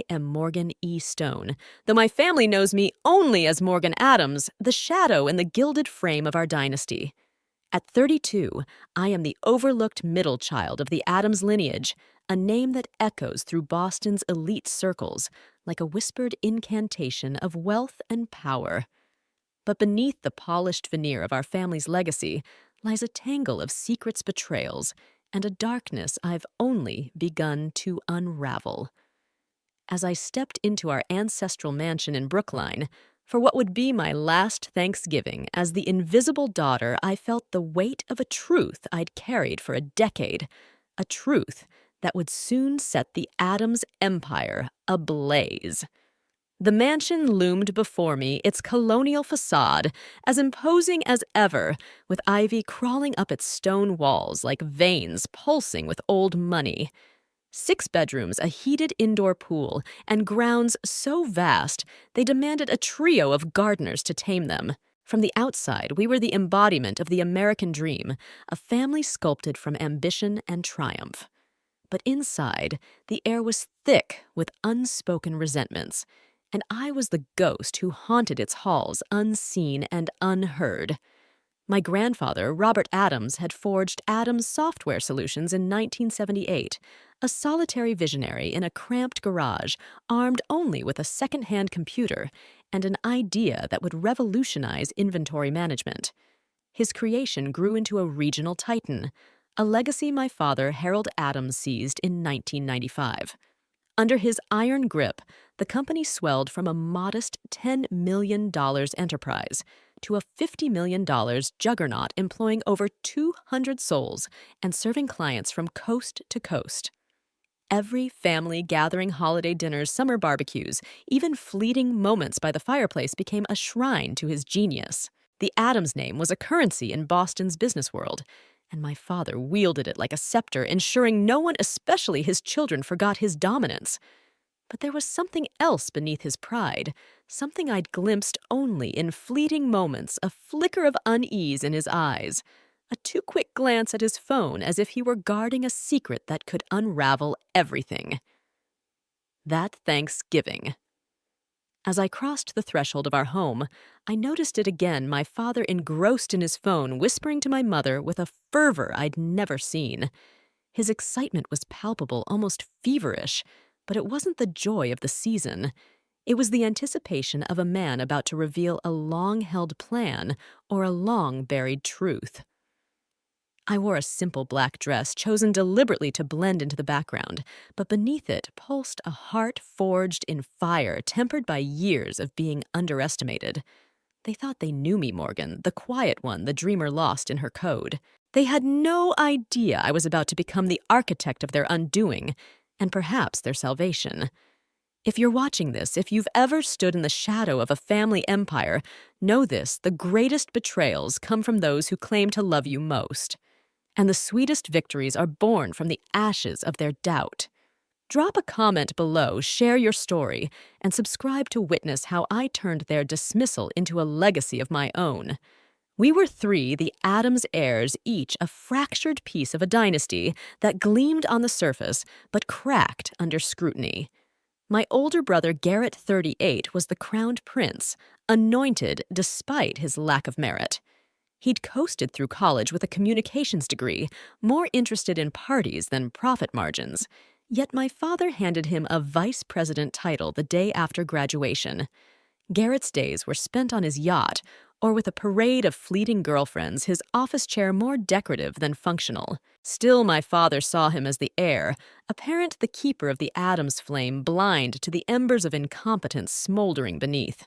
am Morgan E. Stone, though my family knows me only as Morgan Adams, the shadow in the gilded frame of our dynasty. At 32, I am the overlooked middle child of the Adams lineage, a name that echoes through Boston's elite circles like a whispered incantation of wealth and power. But beneath the polished veneer of our family's legacy lies a tangle of secrets, betrayals, and a darkness I've only begun to unravel. As I stepped into our ancestral mansion in Brookline, for what would be my last Thanksgiving as the invisible daughter, I felt the weight of a truth I'd carried for a decade, a truth that would soon set the Adams empire ablaze. The mansion loomed before me, its colonial facade as imposing as ever, with ivy crawling up its stone walls like veins pulsing with old money. 6 bedrooms, a heated indoor pool, and grounds so vast they demanded a trio of gardeners to tame them. From the outside, we were the embodiment of the American dream, a family sculpted from ambition and triumph. But inside, the air was thick with unspoken resentments, and I was the ghost who haunted its halls unseen and unheard. My grandfather, Robert Adams, had forged Adams Software Solutions in 1978, a solitary visionary in a cramped garage, armed only with a second-hand computer and an idea that would revolutionize inventory management. His creation grew into a regional titan, a legacy my father, Harold Adams, seized in 1995. Under his iron grip, the company swelled from a modest $10 million enterprise to a $50 million juggernaut employing over 200 souls and serving clients from coast to coast. Every family gathering, holiday dinners, summer barbecues, even fleeting moments by the fireplace became a shrine to his genius. The Adams name was a currency in Boston's business world, and my father wielded it like a scepter, ensuring no one, especially his children, forgot his dominance. But there was something else beneath his pride, something I'd glimpsed only in fleeting moments, a flicker of unease in his eyes, a too-quick glance at his phone as if he were guarding a secret that could unravel everything. That Thanksgiving. As I crossed the threshold of our home, I noticed it again, my father engrossed in his phone, whispering to my mother with a fervor I'd never seen. His excitement was palpable, almost feverish, but it wasn't the joy of the season. It was the anticipation of a man about to reveal a long-held plan or a long-buried truth. I wore a simple black dress, chosen deliberately to blend into the background, but beneath it pulsed a heart forged in fire, tempered by years of being underestimated. They thought they knew me, Morgan, the quiet one the dreamer lost in her code. They had no idea I was about to become the architect of their undoing, and perhaps their salvation. If you're watching this, if you've ever stood in the shadow of a family empire, know this: the greatest betrayals come from those who claim to love you most. And the sweetest victories are born from the ashes of their doubt. Drop a comment below, share your story, and subscribe to witness how I turned their dismissal into a legacy of my own. We were 3, the Adams heirs, each a fractured piece of a dynasty that gleamed on the surface but cracked under scrutiny. My older brother, Garrett, 38, was the crowned prince, anointed despite his lack of merit. He'd coasted through college with a communications degree, more interested in parties than profit margins. Yet my father handed him a vice president title the day after graduation. Garrett's days were spent on his yacht, or with a parade of fleeting girlfriends, his office chair more decorative than functional. Still, my father saw him as the heir, apparent the keeper of the Adams flame, blind to the embers of incompetence smoldering beneath.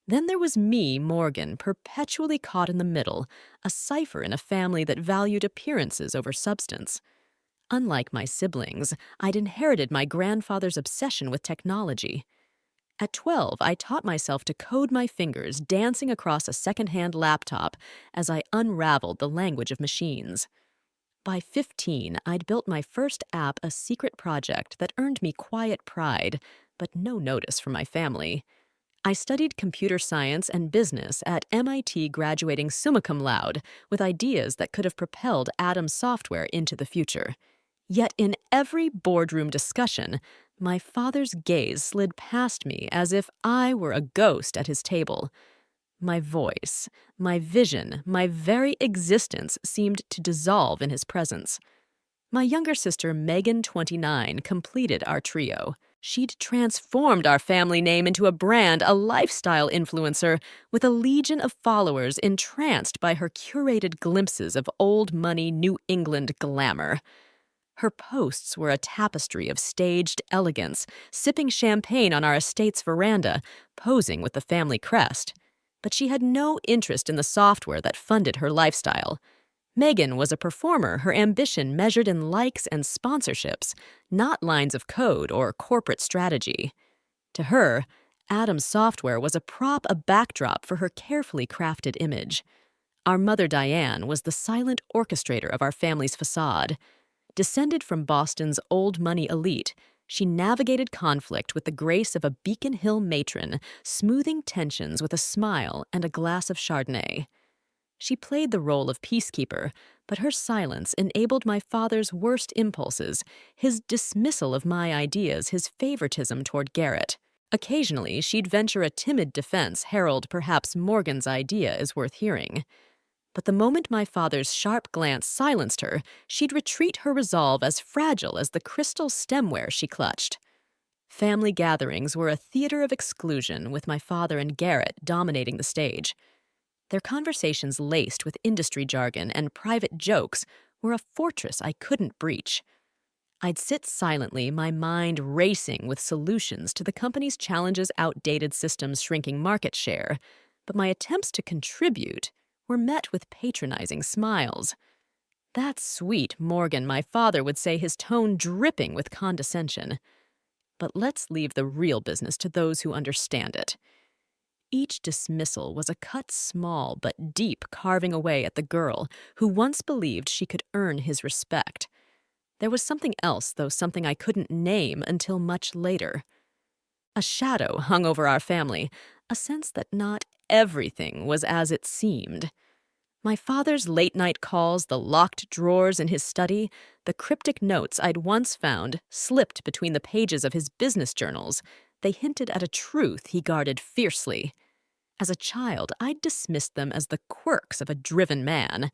Then there was me, Morgan, perpetually caught in the middle, a cipher in a family that valued appearances over substance. Unlike my siblings, I'd inherited my grandfather's obsession with technology. At 12, I taught myself to code my fingers, dancing across a second-hand laptop as I unraveled the language of machines. By 15, I'd built my first app, a secret project that earned me quiet pride, but no notice from my family. I studied computer science and business at MIT, graduating summa cum laude with ideas that could have propelled Adams Software into the future. Yet in every boardroom discussion, my father's gaze slid past me as if I were a ghost at his table. My voice, my vision, my very existence seemed to dissolve in his presence. My younger sister, Megan, 29, completed our trio. She'd transformed our family name into a brand, a lifestyle influencer, with a legion of followers entranced by her curated glimpses of old money New England glamour. Her posts were a tapestry of staged elegance, sipping champagne on our estate's veranda, posing with the family crest. But she had no interest in the software that funded her lifestyle. Megan was a performer, her ambition measured in likes and sponsorships, not lines of code or corporate strategy. To her, Adam's software was a prop, a backdrop for her carefully crafted image. Our mother, Diane, was the silent orchestrator of our family's facade. Descended from Boston's old money elite, she navigated conflict with the grace of a Beacon Hill matron, smoothing tensions with a smile and a glass of Chardonnay. She played the role of peacekeeper, but her silence enabled my father's worst impulses, his dismissal of my ideas, his favoritism toward Garrett. Occasionally, she'd venture a timid defense herald perhaps Morgan's idea is worth hearing. But the moment my father's sharp glance silenced her, she'd retreat her resolve as fragile as the crystal stemware she clutched. Family gatherings were a theater of exclusion, with my father and Garrett dominating the stage. Their conversations laced with industry jargon and private jokes were a fortress I couldn't breach. I'd sit silently, my mind racing with solutions to the company's challenges, outdated systems shrinking market share, but my attempts to contribute were met with patronizing smiles. "That's sweet, Morgan," my father would say, his tone dripping with condescension. But let's leave the real business to those who understand it. Each dismissal was a cut small but deep, carving away at the girl who once believed she could earn his respect. There was something else, though something I couldn't name until much later. A shadow hung over our family, a sense that not everything was as it seemed. My father's late-night calls, the locked drawers in his study, the cryptic notes I'd once found slipped between the pages of his business journals, they hinted at a truth he guarded fiercely. As a child, I'd dismissed them as the quirks of a driven man.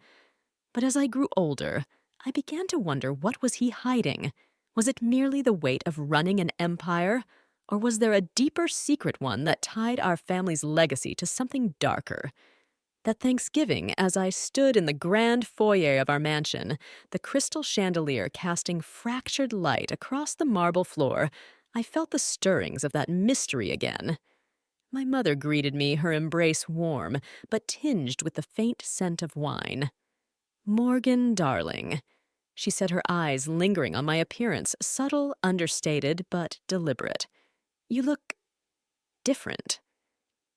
But as I grew older, I began to wonder, what was he hiding? Was it merely the weight of running an empire? Or was there a deeper secret one that tied our family's legacy to something darker? That Thanksgiving, as I stood in the grand foyer of our mansion, the crystal chandelier casting fractured light across the marble floor, I felt the stirrings of that mystery again. My mother greeted me, her embrace warm, but tinged with the faint scent of wine. "Morgan, darling," she said, her eyes lingering on my appearance, subtle, understated, but deliberate. "You look different."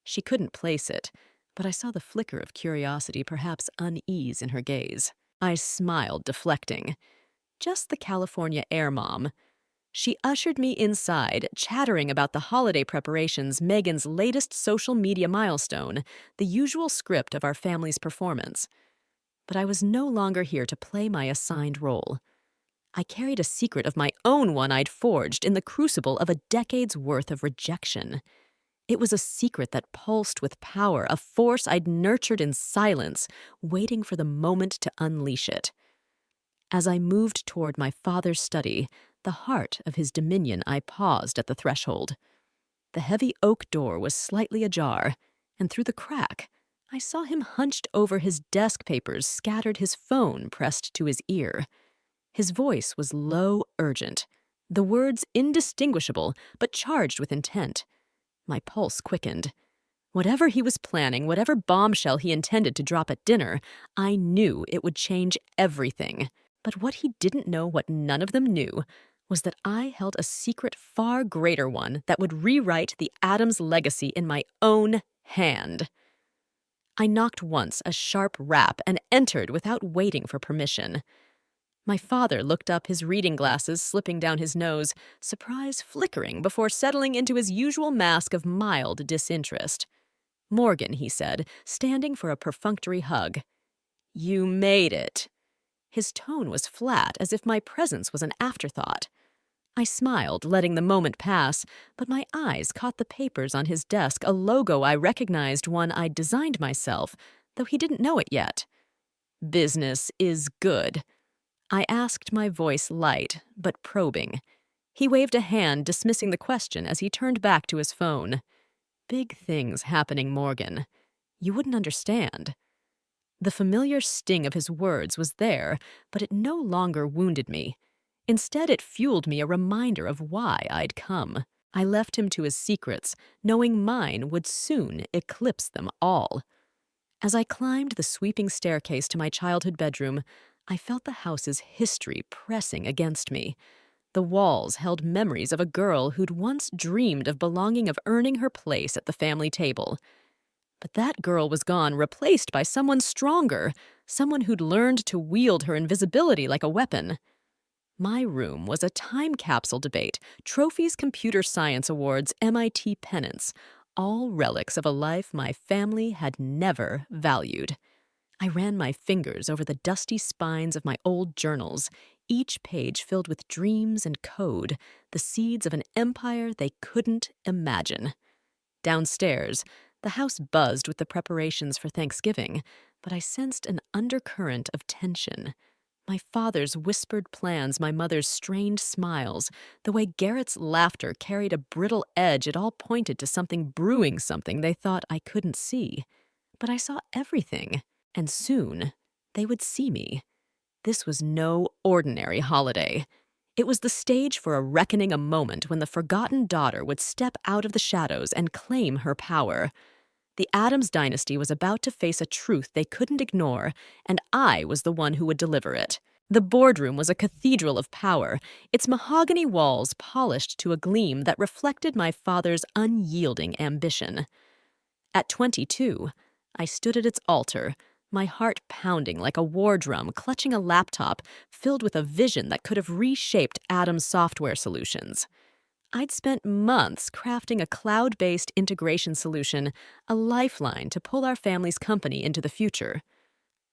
She couldn't place it, but I saw the flicker of curiosity, perhaps unease in her gaze. I smiled, deflecting. "Just the California air, Mom." She ushered me inside, chattering about the holiday preparations, Megan's latest social media milestone, the usual script of our family's performance. But I was no longer here to play my assigned role. I carried a secret of my own, one I'd forged in the crucible of a decade's worth of rejection. It was a secret that pulsed with power, a force I'd nurtured in silence, waiting for the moment to unleash it. As I moved toward my father's study, the heart of his dominion, I paused at the threshold. The heavy oak door was slightly ajar, and through the crack, I saw him hunched over his desk papers, scattered, his phone pressed to his ear. His voice was low, urgent, the words indistinguishable, but charged with intent. My pulse quickened. Whatever he was planning, whatever bombshell he intended to drop at dinner, I knew it would change everything. But what he didn't know, what none of them knew, was that I held a secret, far greater one, that would rewrite the Adams legacy in my own hand. I knocked once, a sharp rap, and entered without waiting for permission. My father looked up, his reading glasses slipping down his nose, surprise flickering before settling into his usual mask of mild disinterest. "Morgan," he said, standing for a perfunctory hug. "You made it." His tone was flat, as if my presence was an afterthought. I smiled, letting the moment pass, but my eyes caught the papers on his desk, a logo I recognized, one I'd designed myself, though he didn't know it yet. "Business is good," I asked, my voice light, but probing. He waved a hand, dismissing the question as he turned back to his phone. "Big things happening, Morgan. You wouldn't understand." The familiar sting of his words was there, but it no longer wounded me. Instead, it fueled me, a reminder of why I'd come. I left him to his secrets, knowing mine would soon eclipse them all. As I climbed the sweeping staircase to my childhood bedroom, I felt the house's history pressing against me. The walls held memories of a girl who'd once dreamed of belonging, of earning her place at the family table. But that girl was gone, replaced by someone stronger, someone who'd learned to wield her invisibility like a weapon. My room was a time capsule debate, trophies, computer science awards, MIT pennants, all relics of a life my family had never valued. I ran my fingers over the dusty spines of my old journals, each page filled with dreams and code, the seeds of an empire they couldn't imagine. Downstairs, the house buzzed with the preparations for Thanksgiving, but I sensed an undercurrent of tension. My father's whispered plans, my mother's strained smiles, the way Garrett's laughter carried a brittle edge, it all pointed to something brewing, something they thought I couldn't see. But I saw everything, and soon they would see me. This was no ordinary holiday. It was the stage for a reckoning, a moment when the forgotten daughter would step out of the shadows and claim her power. The Addams dynasty was about to face a truth they couldn't ignore, and I was the one who would deliver it. The boardroom was a cathedral of power, its mahogany walls polished to a gleam that reflected my father's unyielding ambition. At 22, I stood at its altar, my heart pounding like a war drum, clutching a laptop filled with a vision that could have reshaped Addams software solutions. I'd spent months crafting a cloud-based integration solution, a lifeline to pull our family's company into the future.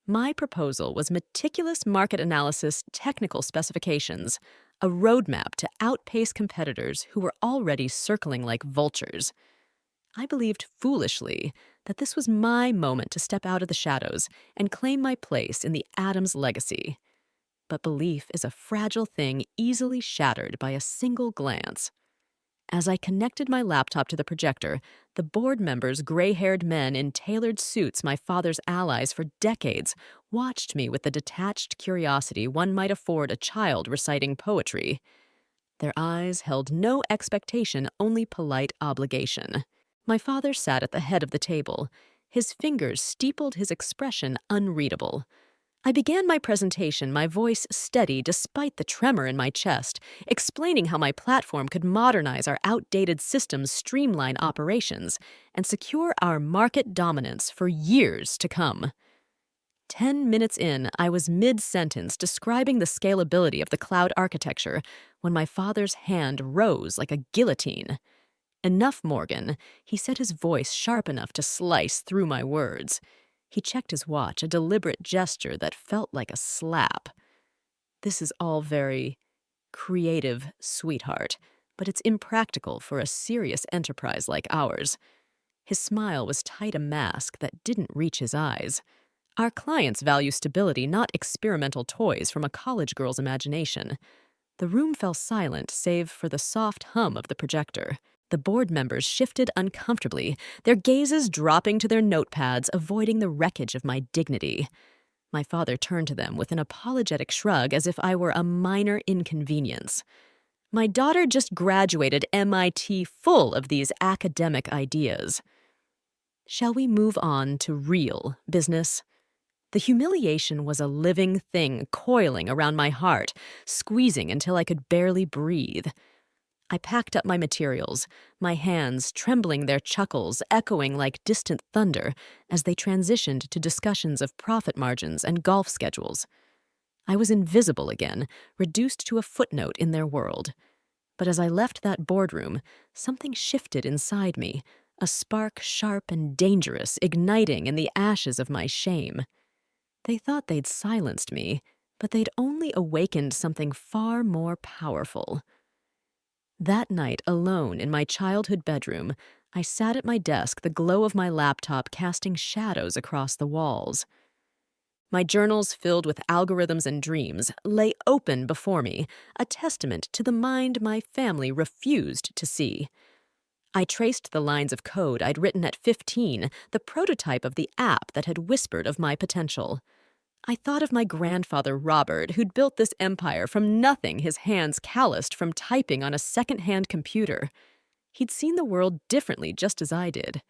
My proposal was meticulous market analysis, technical specifications, a roadmap to outpace competitors who were already circling like vultures. I believed foolishly that this was my moment to step out of the shadows and claim my place in the Addams legacy. But belief is a fragile thing, easily shattered by a single glance. As I connected my laptop to the projector, the board members, gray-haired men in tailored suits, my father's allies for decades, watched me with the detached curiosity one might afford a child reciting poetry. Their eyes held no expectation, only polite obligation. My father sat at the head of the table. His fingers steepled his expression unreadable. I began my presentation, my voice steady despite the tremor in my chest, explaining how my platform could modernize our outdated systems, streamline operations, and secure our market dominance for years to come. 10 minutes in, I was mid-sentence describing the scalability of the cloud architecture when my father's hand rose like a guillotine. "Enough, Morgan," he said, his voice sharp enough to slice through my words. He checked his watch, a deliberate gesture that felt like a slap. "This is all very creative, sweetheart, but it's impractical for a serious enterprise like ours." His smile was tight, a mask that didn't reach his eyes. "Our clients value stability, not experimental toys from a college girl's imagination." The room fell silent, save for the soft hum of the projector. The board members shifted uncomfortably, their gazes dropping to their notepads, avoiding the wreckage of my dignity. My father turned to them with an apologetic shrug, as if I were a minor inconvenience. "My daughter just graduated MIT, full of these academic ideas. Shall we move on to real business?" The humiliation was a living thing coiling around my heart, squeezing until I could barely breathe. I packed up my materials, my hands trembling, their chuckles echoing like distant thunder as they transitioned to discussions of profit margins and golf schedules. I was invisible again, reduced to a footnote in their world. But as I left that boardroom, something shifted inside me, a spark sharp and dangerous, igniting in the ashes of my shame. They thought they'd silenced me. but they'd only awakened something far more powerful. That night, alone in my childhood bedroom, I sat at my desk, the glow of my laptop casting shadows across the walls. My journals, filled with algorithms and dreams, lay open before me, a testament to the mind my family refused to see. I traced the lines of code I'd written at 15, the prototype of the app that had whispered of my potential. I thought of my grandfather Robert, who'd built this empire from nothing, his hands calloused from typing on a second-hand computer. He'd seen the world differently, just as I did.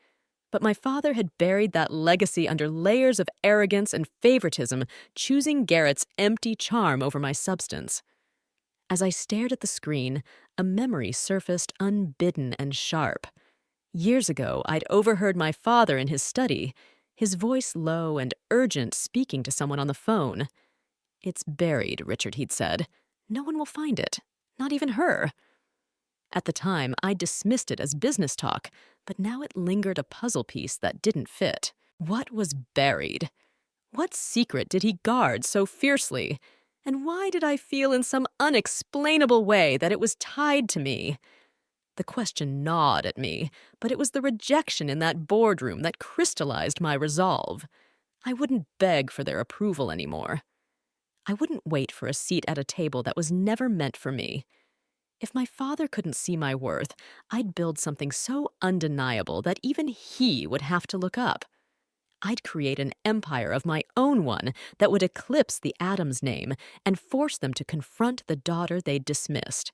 But my father had buried that legacy under layers of arrogance and favoritism, choosing Garrett's empty charm over my substance. As I stared at the screen, a memory surfaced unbidden and sharp. Years ago, I'd overheard my father in his study, his voice low and urgent, speaking to someone on the phone. "It's buried, Richard," he'd said. "No one will find it, not even her." At the time, I dismissed it as business talk, but now it lingered, a puzzle piece that didn't fit. What was buried? What secret did he guard so fiercely? And why did I feel in some unexplainable way that it was tied to me? The question gnawed at me, but it was the rejection in that boardroom that crystallized my resolve. I wouldn't beg for their approval anymore. I wouldn't wait for a seat at a table that was never meant for me. If my father couldn't see my worth, I'd build something so undeniable that even he would have to look up. I'd create an empire of my own, one that would eclipse the Adams name and force them to confront the daughter they'd dismissed.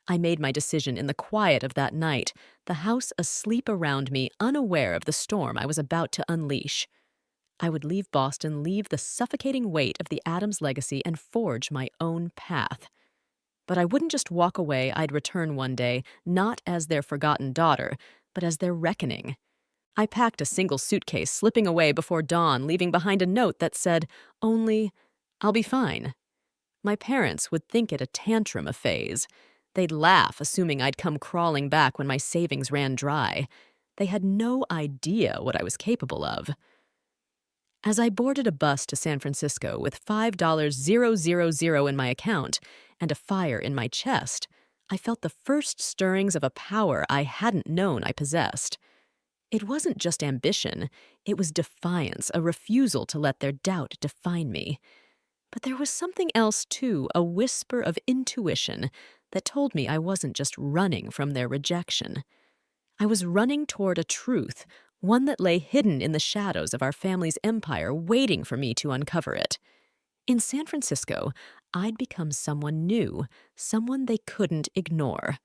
I made my decision in the quiet of that night, the house asleep around me, unaware of the storm I was about to unleash. I would leave Boston, leave the suffocating weight of the Adams legacy, and forge my own path. But I wouldn't just walk away. I'd return one day, not as their forgotten daughter, but as their reckoning. I packed a single suitcase, slipping away before dawn, leaving behind a note that said, only, "I'll be fine." My parents would think it a tantrum, a phase. They'd laugh, assuming I'd come crawling back when my savings ran dry. They had no idea what I was capable of. As I boarded a bus to San Francisco with $5,000 in my account and a fire in my chest, I felt the first stirrings of a power I hadn't known I possessed. It wasn't just ambition, it was defiance, a refusal to let their doubt define me. But there was something else too, a whisper of intuition that told me I wasn't just running from their rejection. I was running toward a truth, one that lay hidden in the shadows of our family's empire, waiting for me to uncover it. In San Francisco, I'd become someone new, someone they couldn't ignore.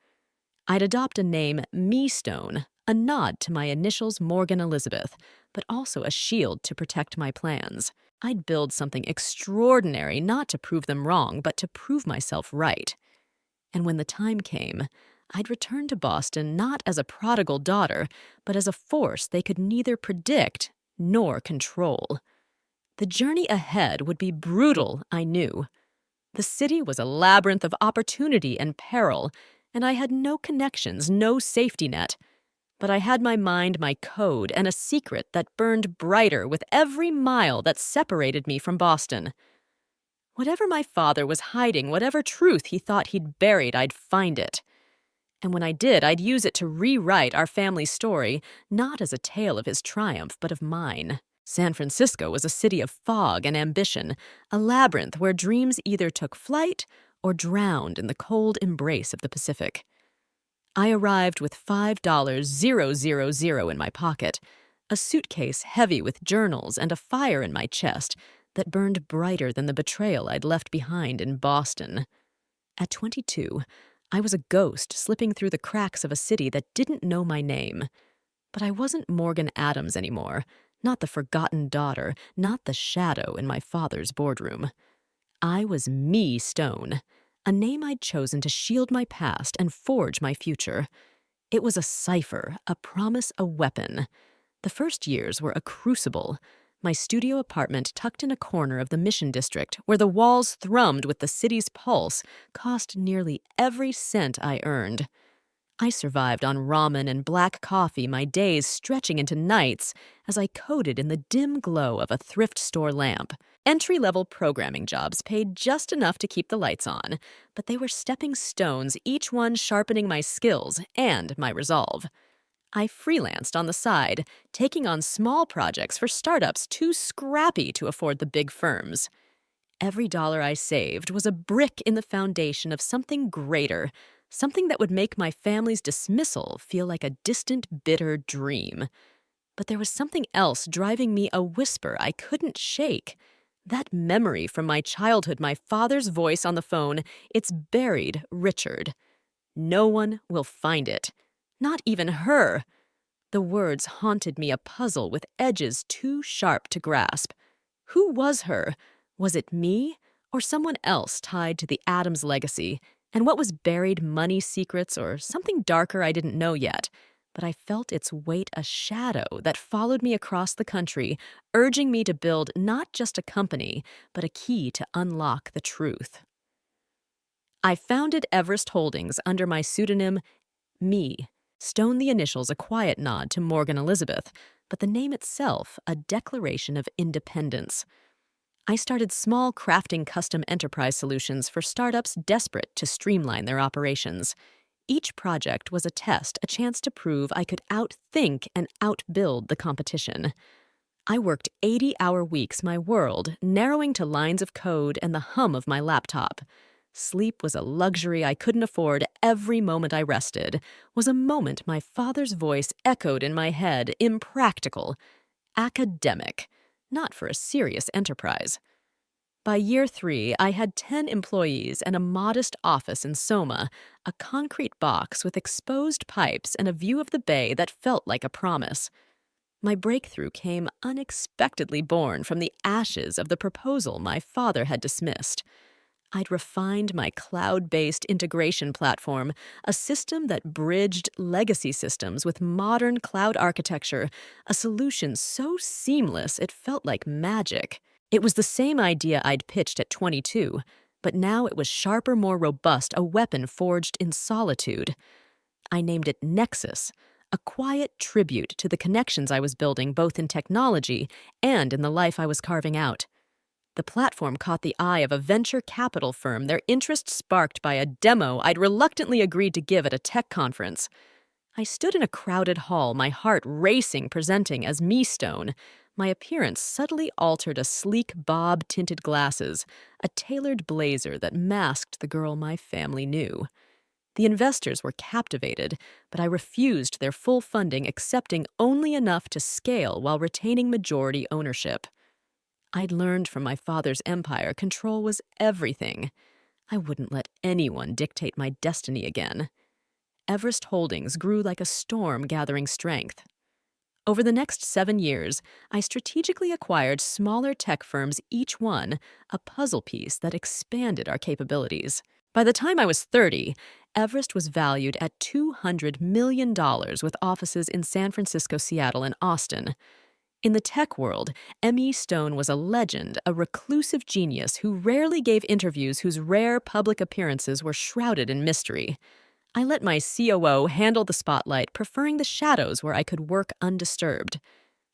I'd adopt a name, Me Stone, a nod to my initials Morgan Elizabeth, but also a shield to protect my plans. I'd build something extraordinary, not to prove them wrong, but to prove myself right. And when the time came, I'd return to Boston not as a prodigal daughter, but as a force they could neither predict nor control. The journey ahead would be brutal, I knew. The city was a labyrinth of opportunity and peril, and I had no connections, no safety net. But I had my mind, my code, and a secret that burned brighter with every mile that separated me from Boston. Whatever my father was hiding, whatever truth he thought he'd buried, I'd find it. And when I did, I'd use it to rewrite our family story, not as a tale of his triumph, but of mine. San Francisco was a city of fog and ambition, a labyrinth where dreams either took flight or drowned in the cold embrace of the Pacific. I arrived with $5,000 in my pocket, a suitcase heavy with journals, and a fire in my chest that burned brighter than the betrayal I'd left behind in Boston. At 22, I was a ghost slipping through the cracks of a city that didn't know my name. But I wasn't Morgan Adams anymore, not the forgotten daughter, not the shadow in my father's boardroom. I was Me Stone, a name I'd chosen to shield my past and forge my future. It was a cipher, a promise, a weapon. The first years were a crucible. My studio apartment, tucked in a corner of the Mission District, where the walls thrummed with the city's pulse, cost nearly every cent I earned. I survived on ramen and black coffee, my days stretching into nights as I coded in the dim glow of a thrift store lamp. Entry-level programming jobs paid just enough to keep the lights on, but they were stepping stones, each one sharpening my skills and my resolve. I freelanced on the side, taking on small projects for startups too scrappy to afford the big firms. Every dollar I saved was a brick in the foundation of something greater, something that would make my family's dismissal feel like a distant, bitter dream. But there was something else driving me a whisper I couldn't shake. That memory from my childhood, my father's voice on the phone, it's buried, Richard. No one will find it. Not even her. The words haunted me, a puzzle with edges too sharp to grasp. Who was her? Was it me, or someone else tied to the Adams legacy? And what was buried, money secrets, or something darker I didn't know yet? But I felt its weight, a shadow that followed me across the country, urging me to build not just a company, but a key to unlock the truth. I founded Everest Holdings under my pseudonym, Me. Stone the initials a quiet nod to Morgan Elizabeth, but the name itself a declaration of independence. I started small crafting custom enterprise solutions for startups desperate to streamline their operations. Each project was a test, a chance to prove I could outthink and outbuild the competition. I worked 80-hour weeks, my world, narrowing to lines of code and the hum of my laptop. Sleep was a luxury I couldn't afford. Every moment I rested was a moment my father's voice echoed in my head, impractical, academic, not for a serious enterprise. By year 3, I had 10 employees and a modest office in Soma, a concrete box with exposed pipes and a view of the bay that felt like a promise. My breakthrough came unexpectedly born from the ashes of the proposal my father had dismissed. I'd refined my cloud-based integration platform, a system that bridged legacy systems with modern cloud architecture, a solution so seamless it felt like magic. It was the same idea I'd pitched at 22, but now it was sharper, more robust, a weapon forged in solitude. I named it Nexus, a quiet tribute to the connections I was building both in technology and in the life I was carving out. The platform caught the eye of a venture capital firm, their interest sparked by a demo I'd reluctantly agreed to give at a tech conference. I stood in a crowded hall, my heart racing, presenting as Me Stone. My appearance subtly altered, a sleek bob-tinted glasses, a tailored blazer that masked the girl my family knew. The investors were captivated, but I refused their full funding, accepting only enough to scale while retaining majority ownership. I'd learned from my father's empire control was everything. I wouldn't let anyone dictate my destiny again. Everest Holdings grew like a storm gathering strength. Over the next 7 years, I strategically acquired smaller tech firms, each one a puzzle piece that expanded our capabilities. By the time I was 30, Everest was valued at $200 million with offices in San Francisco, Seattle, and Austin. In the tech world, M.E. Stone was a legend, a reclusive genius who rarely gave interviews whose rare public appearances were shrouded in mystery. I let my COO handle the spotlight, preferring the shadows where I could work undisturbed.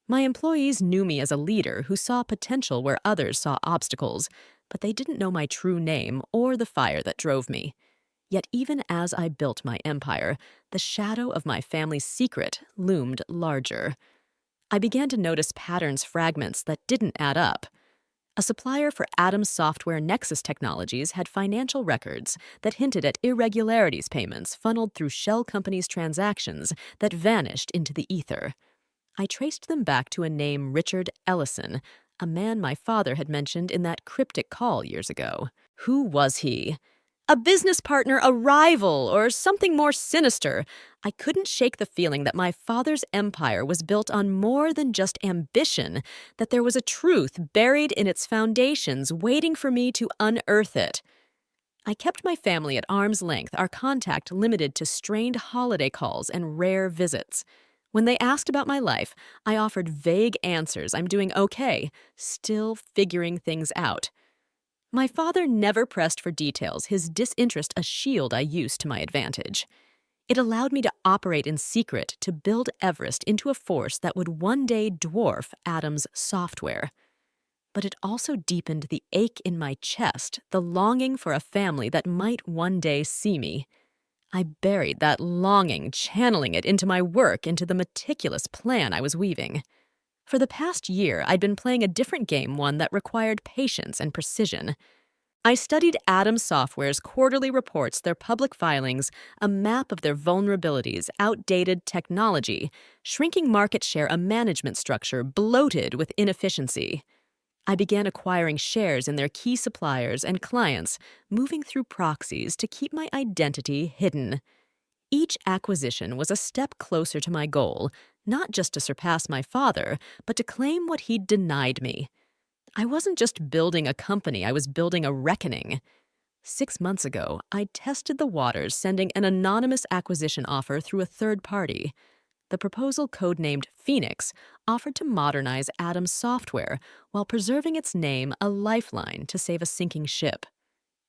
My employees knew me as a leader who saw potential where others saw obstacles, but they didn't know my true name or the fire that drove me. Yet even as I built my empire, the shadow of my family's secret loomed larger. I began to notice patterns, fragments that didn't add up. A supplier for Adams Software Nexus Technologies had financial records that hinted at irregularities, payments funneled through shell companies' transactions that vanished into the ether. I traced them back to a name, Richard Ellison, a man my father had mentioned in that cryptic call years ago. Who was he? A business partner, a rival, or something more sinister? I couldn't shake the feeling that my father's empire was built on more than just ambition, that there was a truth buried in its foundations waiting for me to unearth it. I kept my family at arm's length, our contact limited to strained holiday calls and rare visits. When they asked about my life, I offered vague answers. I'm doing okay, still figuring things out. My father never pressed for details, his disinterest a shield I used to my advantage. It allowed me to operate in secret, to build Everest into a force that would one day dwarf Adams' software. but it also deepened the ache in my chest, the longing for a family that might one day see me. I buried that longing, channeling it into my work, into the meticulous plan I was weaving. For the past year, I'd been playing a different game, one that required patience and precision. I studied Atom Software's quarterly reports, their public filings, a map of their vulnerabilities, outdated technology, shrinking market share, a management structure bloated with inefficiency. I began acquiring shares in their key suppliers and clients, moving through proxies to keep my identity hidden. Each acquisition was a step closer to my goal, not just to surpass my father, but to claim what he'd denied me. I wasn't just building a company, I was building a reckoning. 6 months ago, I tested the waters, sending an anonymous acquisition offer through a third party. The proposal, codenamed Phoenix, offered to modernize Atom's software while preserving its name, a lifeline to save a sinking ship.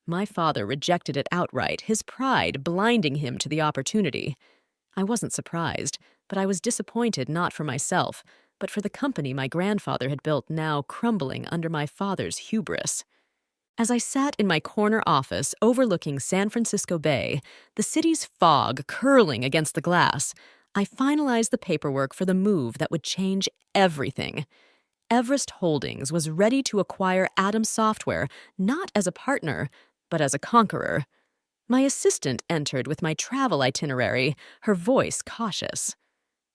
My father rejected it outright, his pride blinding him to the opportunity. I wasn't surprised, but I was disappointed not for myself, but for the company my grandfather had built, now crumbling under my father's hubris. As I sat in my corner office overlooking San Francisco Bay, the city's fog curling against the glass, I finalized the paperwork for the move that would change everything. Everest Holdings was ready to acquire Atom Software, not as a partner, but as a conqueror. My assistant entered with my travel itinerary, her voice cautious.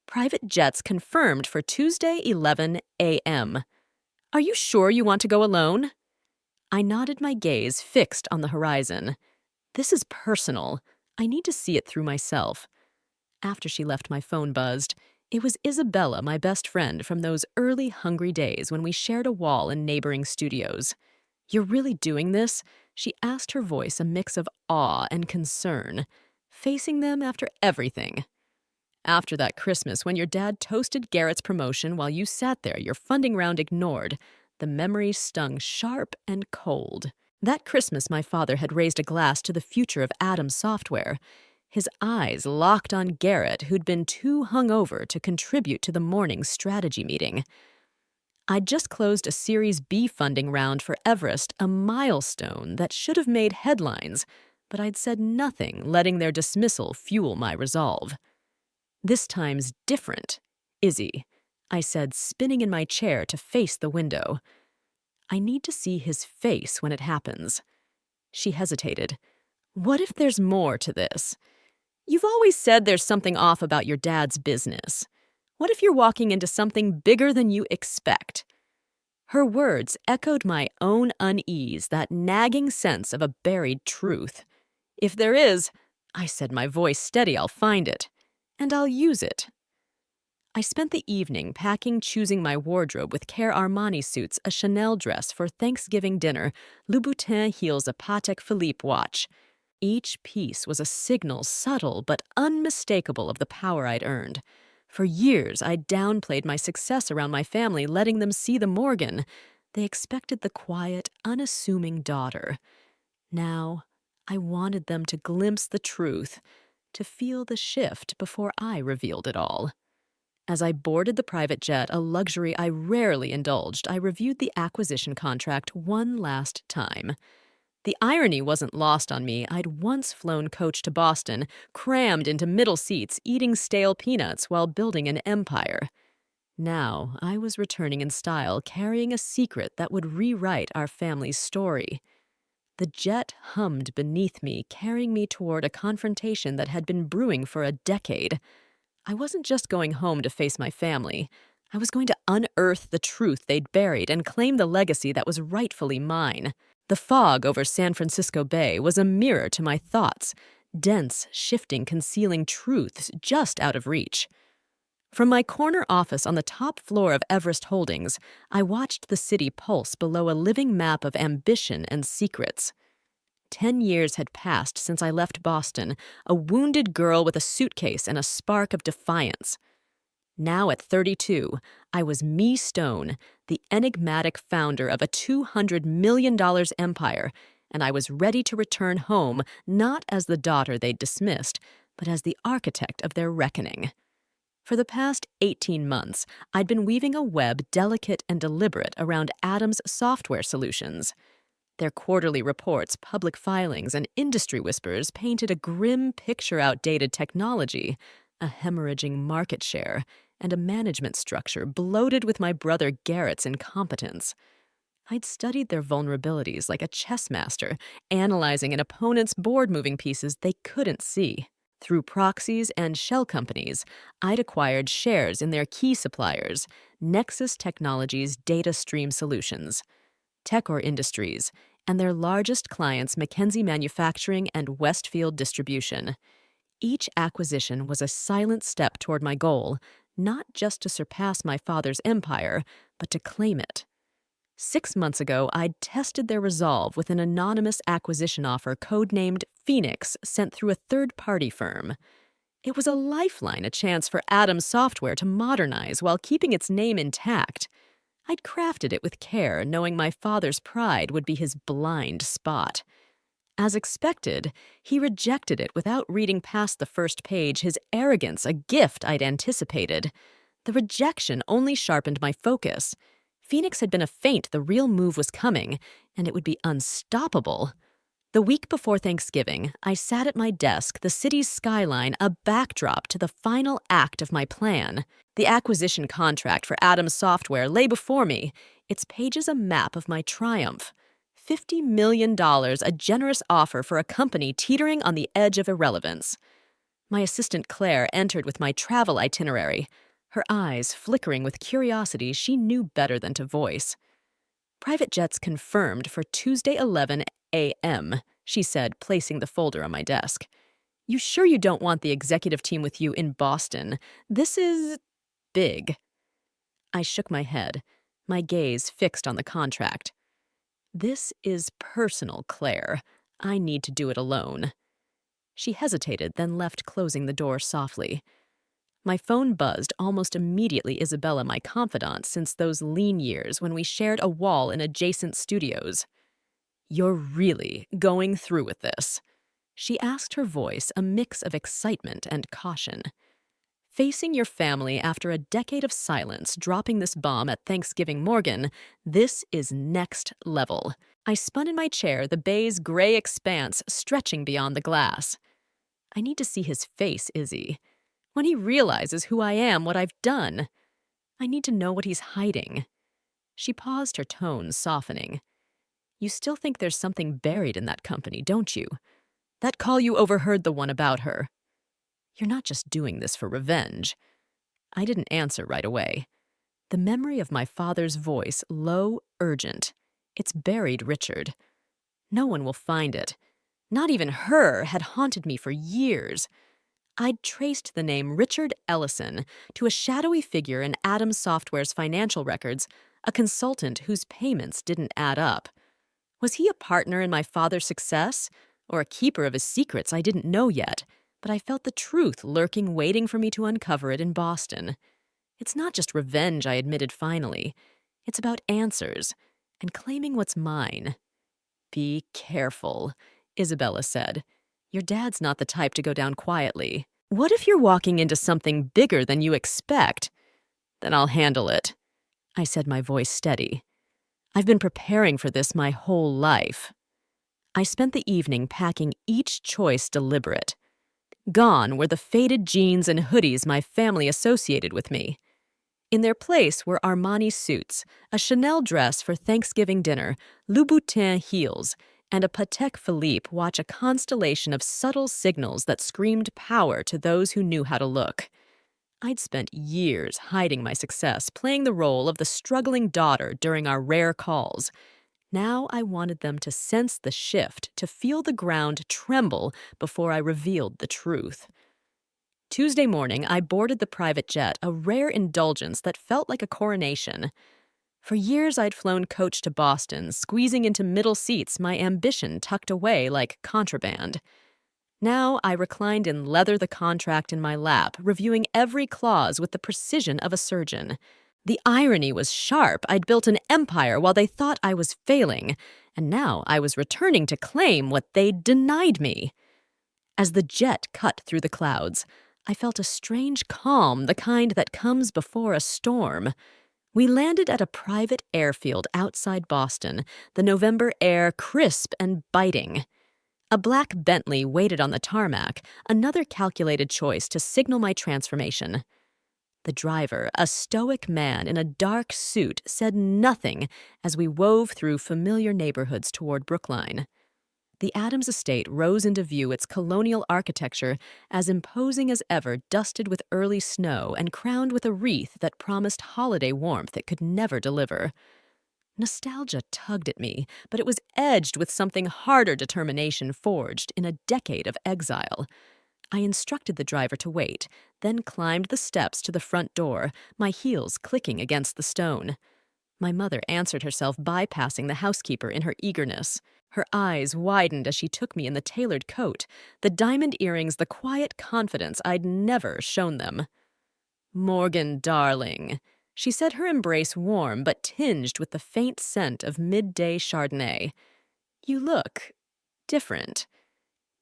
Private jets confirmed for Tuesday, 11 a.m. Are you sure you want to go alone? I nodded, my gaze fixed on the horizon. This is personal. I need to see it through myself. After she left, my phone buzzed. It was Isabella, my best friend from those early hungry days when we shared a wall in neighboring studios. You're really doing this? She asked, her voice a mix of awe and concern. Facing them after everything. After that Christmas when your dad toasted Garrett's promotion while you sat there, your funding round ignored, the memories stung sharp and cold. That Christmas, my father had raised a glass to the future of Atom Software. His eyes locked on Garrett, who'd been too hungover to contribute to the morning's strategy meeting. I'd just closed a Series B funding round for Everest, a milestone that should have made headlines, but I'd said nothing, letting their dismissal fuel my resolve. This time's different, Izzy, I said, spinning in my chair to face the window. I need to see his face when it happens. She hesitated. What if there's more to this? You've always said there's something off about your dad's business. What if you're walking into something bigger than you expect? Her words echoed my own unease, that nagging sense of a buried truth. If there is, I said, my voice steady, I'll find it. And I'll use it. I spent the evening packing, choosing my wardrobe with Care Armani suits, a Chanel dress for Thanksgiving dinner, Louboutin heels, a Patek Philippe watch. Each piece was a signal, subtle but unmistakable, of the power I'd earned. For years, I'd downplayed my success around my family, letting them see the Morgan. They expected the quiet, unassuming daughter. Now, I wanted them to glimpse the truth, to feel the shift before I revealed it all. As I boarded the private jet, a luxury I rarely indulged, I reviewed the acquisition contract one last time. The irony wasn't lost on me. I'd once flown coach to Boston, crammed into middle seats, eating stale peanuts while building an empire. Now I was returning in style, carrying a secret that would rewrite our family's story. The jet hummed beneath me, carrying me toward a confrontation that had been brewing for a decade. I wasn't just going home to face my family. I was going to unearth the truth they'd buried and claim the legacy that was rightfully mine. The fog over San Francisco Bay was a mirror to my thoughts, dense, shifting, concealing truths just out of reach. From my corner office on the top floor of Everest Holdings, I watched the city pulse below a living map of ambition and secrets. 10 years had passed since I left Boston, a wounded girl with a suitcase and a spark of defiance. Now at 32, I was Me Stone, the enigmatic founder of a $200 million empire, and I was ready to return home not as the daughter they'd dismissed, but as the architect of their reckoning. For the past 18 months, I'd been weaving a web delicate and deliberate around Adam's software solutions. Their quarterly reports, public filings, and industry whispers painted a grim picture outdated technology, a hemorrhaging market share, and a management structure bloated with my brother Garrett's incompetence. I'd studied their vulnerabilities like a chess master, analyzing an opponent's board-moving pieces they couldn't see. Through proxies and shell companies, I'd acquired shares in their key suppliers, Nexus Technologies Data Stream Solutions, Techor Industries, and their largest clients McKenzie Manufacturing and Westfield Distribution. Each acquisition was a silent step toward my goal, not just to surpass my father's empire, but to claim it. 6 months ago, I'd tested their resolve with an anonymous acquisition offer codenamed Phoenix sent through a third-party firm. It was a lifeline, a chance for Adam's software to modernize while keeping its name intact. I'd crafted it with care, knowing my father's pride would be his blind spot. As expected, he rejected it without reading past the first page, his arrogance a gift I'd anticipated. The rejection only sharpened my focus. Phoenix had been a feint, the real move was coming, and it would be unstoppable. The week before Thanksgiving, I sat at my desk, the city's skyline a backdrop to the final act of my plan. The acquisition contract for Adam's software lay before me, its pages a map of my triumph. $50 million, a generous offer for a company teetering on the edge of irrelevance. My assistant Claire entered with my travel itinerary, her eyes flickering with curiosity she knew better than to voice. "Private jets confirmed for Tuesday 11 a.m., she said, placing the folder on my desk. "You sure you don't want the executive team with you in Boston? This is big." I shook my head, my gaze fixed on the contract. "This is personal, Claire. I need to do it alone." She hesitated, then left, closing the door softly. My phone buzzed almost immediately. Isabella, my confidant since those lean years when we shared a wall in adjacent studios. "You're really going through with this?" She asked, her voice a mix of excitement and caution. "Facing your family after a decade of silence, dropping this bomb at Thanksgiving Morgan, this is next level." I spun in my chair, the bay's gray expanse stretching beyond the glass. "I need to see his face, Izzy. When he realizes who I am, what I've done. I need to know what he's hiding." She paused, her tone softening. "You still think there's something buried in that company, don't you? That call you overheard, the one about her. You're not just doing this for revenge." I didn't answer right away. The memory of my father's voice, low, urgent. "It's buried, Richard. No one will find it. Not even her," had haunted me for years. I'd traced the name Richard Ellison to a shadowy figure in Adams Software's financial records, a consultant whose payments didn't add up. Was he a partner in my father's success, or a keeper of his secrets I didn't know yet, but I felt the truth lurking, waiting for me to uncover it in Boston. It's not just revenge, I admitted finally. It's about answers, and claiming what's mine. "Be careful," Isabella said. "Your dad's not the type to go down quietly. What if you're walking into something bigger than you expect?" "Then I'll handle it," I said, my voice steady. "I've been preparing for this my whole life." I spent the evening packing each choice deliberate. Gone were the faded jeans and hoodies my family associated with me. In their place were Armani suits, a Chanel dress for Thanksgiving dinner, Louboutin heels, and a Patek Philippe watch, a constellation of subtle signals that screamed power to those who knew how to look. I'd spent years hiding my success, playing the role of the struggling daughter during our rare calls. Now I wanted them to sense the shift, to feel the ground tremble before I revealed the truth. Tuesday morning, I boarded the private jet, a rare indulgence that felt like a coronation. For years, I'd flown coach to Boston, squeezing into middle seats, my ambition tucked away like contraband. Now I reclined in leather, the contract in my lap, reviewing every clause with the precision of a surgeon. The irony was sharp. I'd built an empire while they thought I was failing, and now I was returning to claim what they'd denied me. As the jet cut through the clouds, I felt a strange calm, the kind that comes before a storm. We landed at a private airfield outside Boston, the November air crisp and biting. A black Bentley waited on the tarmac, another calculated choice to signal my transformation. The driver, a stoic man in a dark suit, said nothing as we wove through familiar neighborhoods toward Brookline. The Adams estate rose into view, its colonial architecture as imposing as ever, dusted with early snow and crowned with a wreath that promised holiday warmth it could never deliver. Nostalgia tugged at me, but it was edged with something harder determination forged in a decade of exile. I instructed the driver to wait, then climbed the steps to the front door, my heels clicking against the stone. My mother answered herself, bypassing the housekeeper in her eagerness. Her eyes widened as she took me in the tailored coat, the diamond earrings, the quiet confidence I'd never shown them. "Morgan, darling," she said, her embrace warm but tinged with the faint scent of midday Chardonnay. "You look different.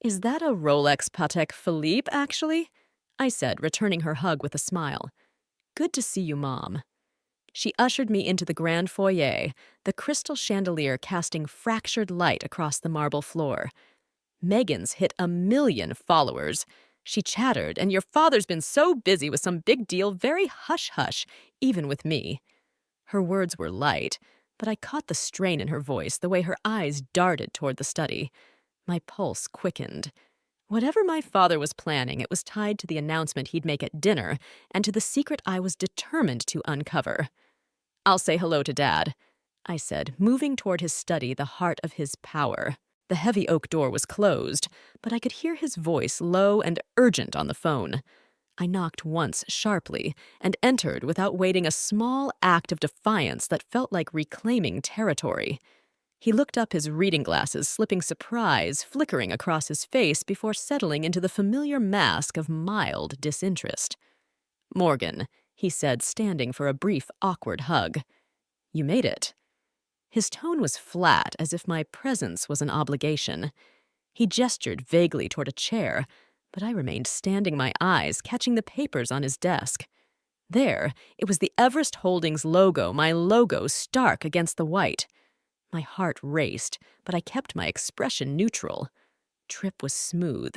Is that a Rolex Patek Philippe, actually?" I said, returning her hug with a smile. "Good to see you, Mom." She ushered me into the grand foyer, the crystal chandelier casting fractured light across the marble floor. "Megan's hit 1 million followers," she chattered, "and your father's been so busy with some big deal, very hush-hush, even with me." Her words were light, but I caught the strain in her voice, the way her eyes darted toward the study. My pulse quickened. Whatever my father was planning, it was tied to the announcement he'd make at dinner and to the secret I was determined to uncover. "I'll say hello to Dad," I said, moving toward his study, the heart of his power. The heavy oak door was closed, but I could hear his voice low and urgent on the phone. I knocked once sharply and entered without waiting, a small act of defiance that felt like reclaiming territory. He looked up, his reading glasses slipping surprise flickering across his face before settling into the familiar mask of mild disinterest. "Morgan," he said, standing for a brief, awkward hug. "You made it." His tone was flat, as if my presence was an obligation. He gestured vaguely toward a chair, but I remained standing, my eyes catching the papers on his desk. There, it was the Everest Holdings logo, my logo stark against the white. My heart raced, but I kept my expression neutral. "Trip was smooth,"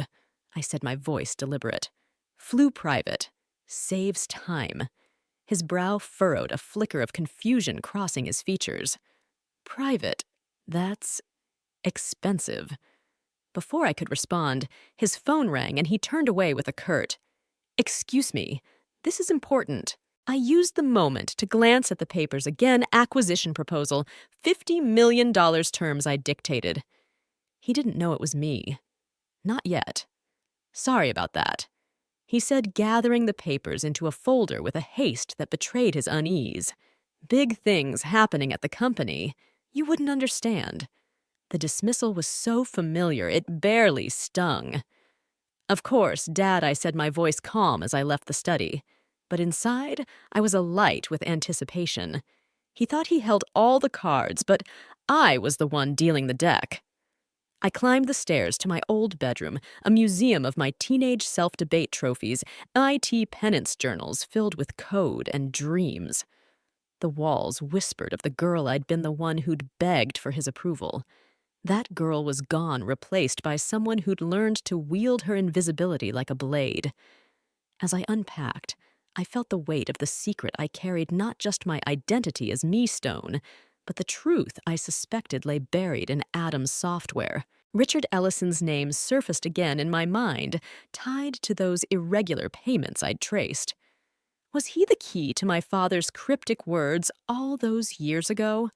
I said, my voice deliberate. "Flew private. Saves time." His brow furrowed, a flicker of confusion crossing his features. "Private? That's expensive." Before I could respond, his phone rang and he turned away with a curt, "Excuse me, this is important." I used the moment to glance at the papers again. Acquisition proposal, $50 million terms I dictated. He didn't know it was me. Not yet. "Sorry about that," he said, gathering the papers into a folder with a haste that betrayed his unease. "Big things happening at the company. You wouldn't understand." The dismissal was so familiar, it barely stung. "Of course, Dad," I said, my voice calm as I left the study. But inside, I was alight with anticipation. He thought he held all the cards, but I was the one dealing the deck. I climbed the stairs to my old bedroom, a museum of my teenage self-debate trophies, IT penance journals filled with code and dreams. The walls whispered of the girl I'd been, the one who'd begged for his approval. That girl was gone, replaced by someone who'd learned to wield her invisibility like a blade. As I unpacked, I felt the weight of the secret I carried, not just my identity as me Stone, but the truth I suspected lay buried in Adam's software. Richard Ellison's name surfaced again in my mind, tied to those irregular payments I'd traced. Was he the key to my father's cryptic words all those years ago?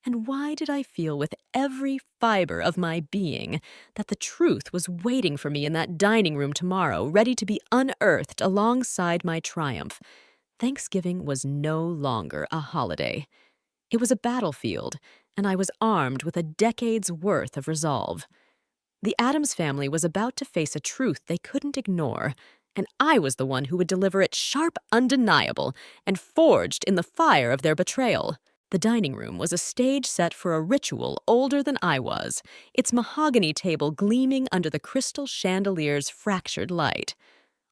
And why did I feel with every fiber of my being that the truth was waiting for me in that dining room tomorrow, ready to be unearthed alongside my triumph? Thanksgiving was no longer a holiday. It was a battlefield, and I was armed with a decade's worth of resolve. The Adams family was about to face a truth they couldn't ignore, and I was the one who would deliver it, sharp, undeniable, and forged in the fire of their betrayal. The dining room was a stage set for a ritual older than I was, its mahogany table gleaming under the crystal chandelier's fractured light.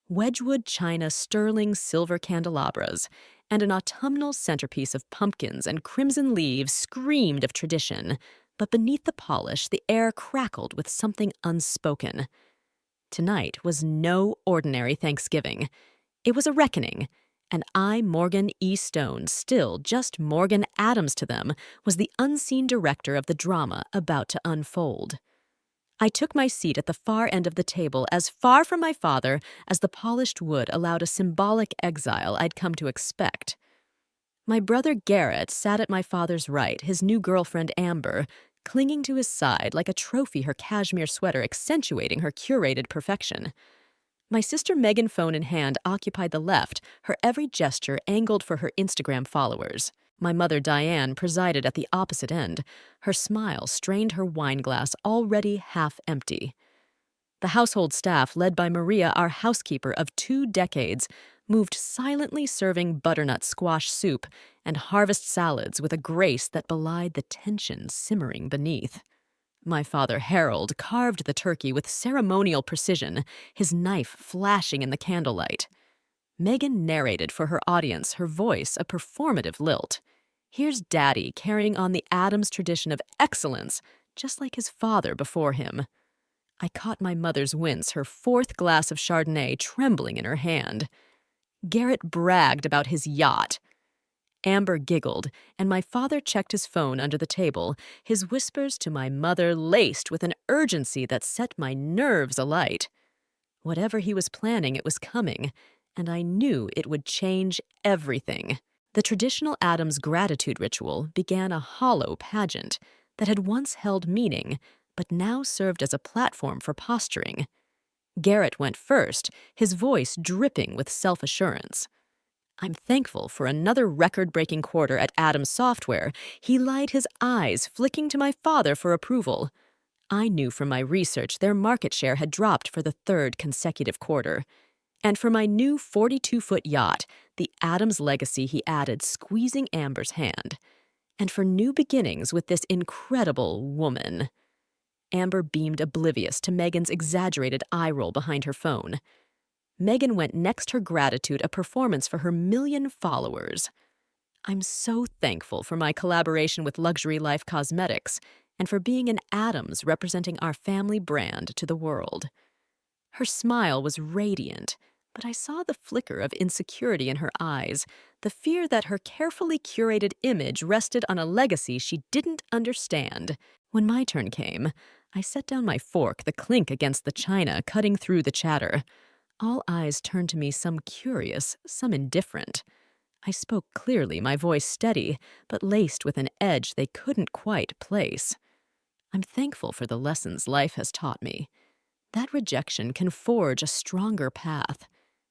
Wedgwood china sterling silver candelabras, and an autumnal centerpiece of pumpkins and crimson leaves screamed of tradition, but beneath the polish the air crackled with something unspoken. Tonight was no ordinary Thanksgiving. It was a reckoning, and I, Morgan E. Stone, still just Morgan Adams to them, was the unseen director of the drama about to unfold. I took my seat at the far end of the table, as far from my father as the polished wood allowed a symbolic exile I'd come to expect. My brother Garrett sat at my father's right, his new girlfriend Amber, clinging to his side like a trophy, her cashmere sweater accentuating her curated perfection. My sister Megan, phone in hand, occupied the left, her every gesture angled for her Instagram followers. My mother Diane presided at the opposite end. Her smile strained her wineglass, already half empty. The household staff, led by Maria, our housekeeper of 2 decades, moved silently, serving butternut squash soup and harvest salads with a grace that belied the tension simmering beneath. My father Harold carved the turkey with ceremonial precision, his knife flashing in the candlelight. Megan narrated for her audience, her voice a performative lilt. Here's Daddy carrying on the Addams tradition of excellence, just like his father before him. I caught my mother's wince, her 4th glass of Chardonnay trembling in her hand. Garrett bragged about his yacht. Amber giggled, and my father checked his phone under the table, his whispers to my mother laced with an urgency that set my nerves alight. Whatever he was planning, it was coming, and I knew it would change everything. The traditional Addams gratitude ritual began a hollow pageant that had once held meaning, but now served as a platform for posturing. Garrett went first, his voice dripping with self-assurance. I'm thankful for another record-breaking quarter at Addams Software. He lied, his eyes flicking to my father for approval. I knew from my research their market share had dropped for the 3rd consecutive quarter. And for my new 42-foot yacht, the Addams legacy, he added, squeezing Amber's hand. And for new beginnings with this incredible woman. Amber beamed oblivious to Megan's exaggerated eye roll behind her phone. Megan went next, her gratitude a performance for her 1,000,000 followers. I'm so thankful for my collaboration with Luxury Life Cosmetics and for being an Addams representing our family brand to the world. Her smile was radiant, but I saw the flicker of insecurity in her eyes, the fear that her carefully curated image rested on a legacy she didn't understand. When my turn came, I set down my fork, the clink against the china cutting through the chatter. All eyes turned to me, some curious, some indifferent. I spoke clearly, my voice steady, but laced with an edge they couldn't quite place. I'm thankful for the lessons life has taught me. That rejection can forge a stronger path.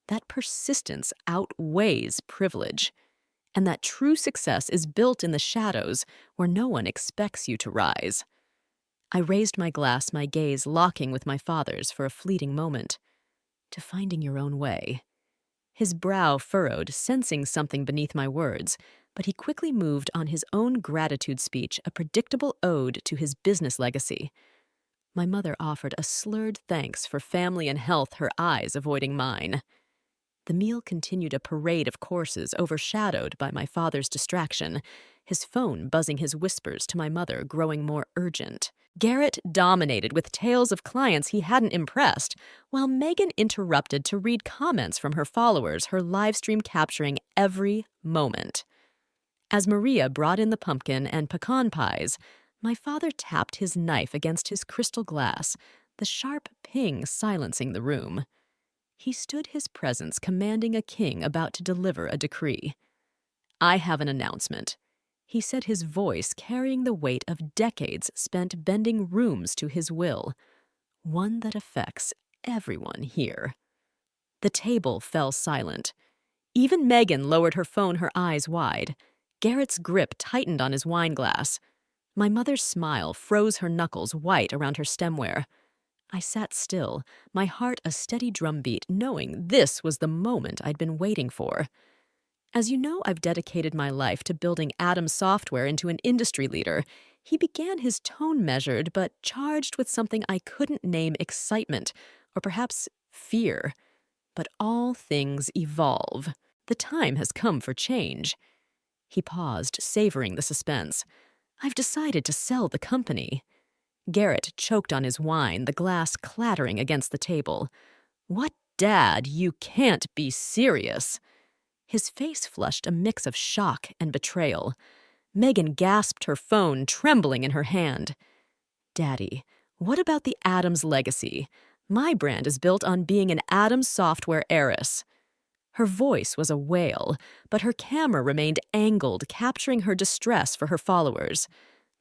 That persistence outweighs privilege. And that true success is built in the shadows where no one expects you to rise. I raised my glass, my gaze locking with my father's for a fleeting moment. To finding your own way. His brow furrowed, sensing something beneath my words, but he quickly moved on his own gratitude speech, a predictable ode to his business legacy. My mother offered a slurred thanks for family and health, her eyes avoiding mine. The meal continued a parade of courses overshadowed by my father's distraction, his phone buzzing his whispers to my mother growing more urgent. Garrett dominated with tales of clients he hadn't impressed, while Megan interrupted to read comments from her followers, her livestream capturing every moment. As Maria brought in the pumpkin and pecan pies, my father tapped his knife against his crystal glass, the sharp ping silencing the room. He stood his presence commanding a king about to deliver a decree. I have an announcement. He said, his voice carrying the weight of decades spent bending rooms to his will, one that affects everyone here. The table fell silent. Even Megan lowered her phone, her eyes wide. Garrett's grip tightened on his wineglass. My mother's smile froze her knuckles white around her stemware. I sat still, my heart a steady drumbeat, knowing this was the moment I'd been waiting for. As you know, I've dedicated my life to building Addams Software into an industry leader. He began his tone measured, but charged with something I couldn't name: excitement, or perhaps fear. But all things evolve. The time has come for change. He paused, savoring the suspense. I've decided to sell the company. Garrett choked on his wine, the glass clattering against the table. What, Dad? You can't be serious. His face flushed a mix of shock and betrayal. Megan gasped, her phone trembling in her hand. Daddy, what about the Adams legacy? My brand is built on being an Adams software heiress. Her voice was a wail, but her camera remained angled, capturing her distress for her followers.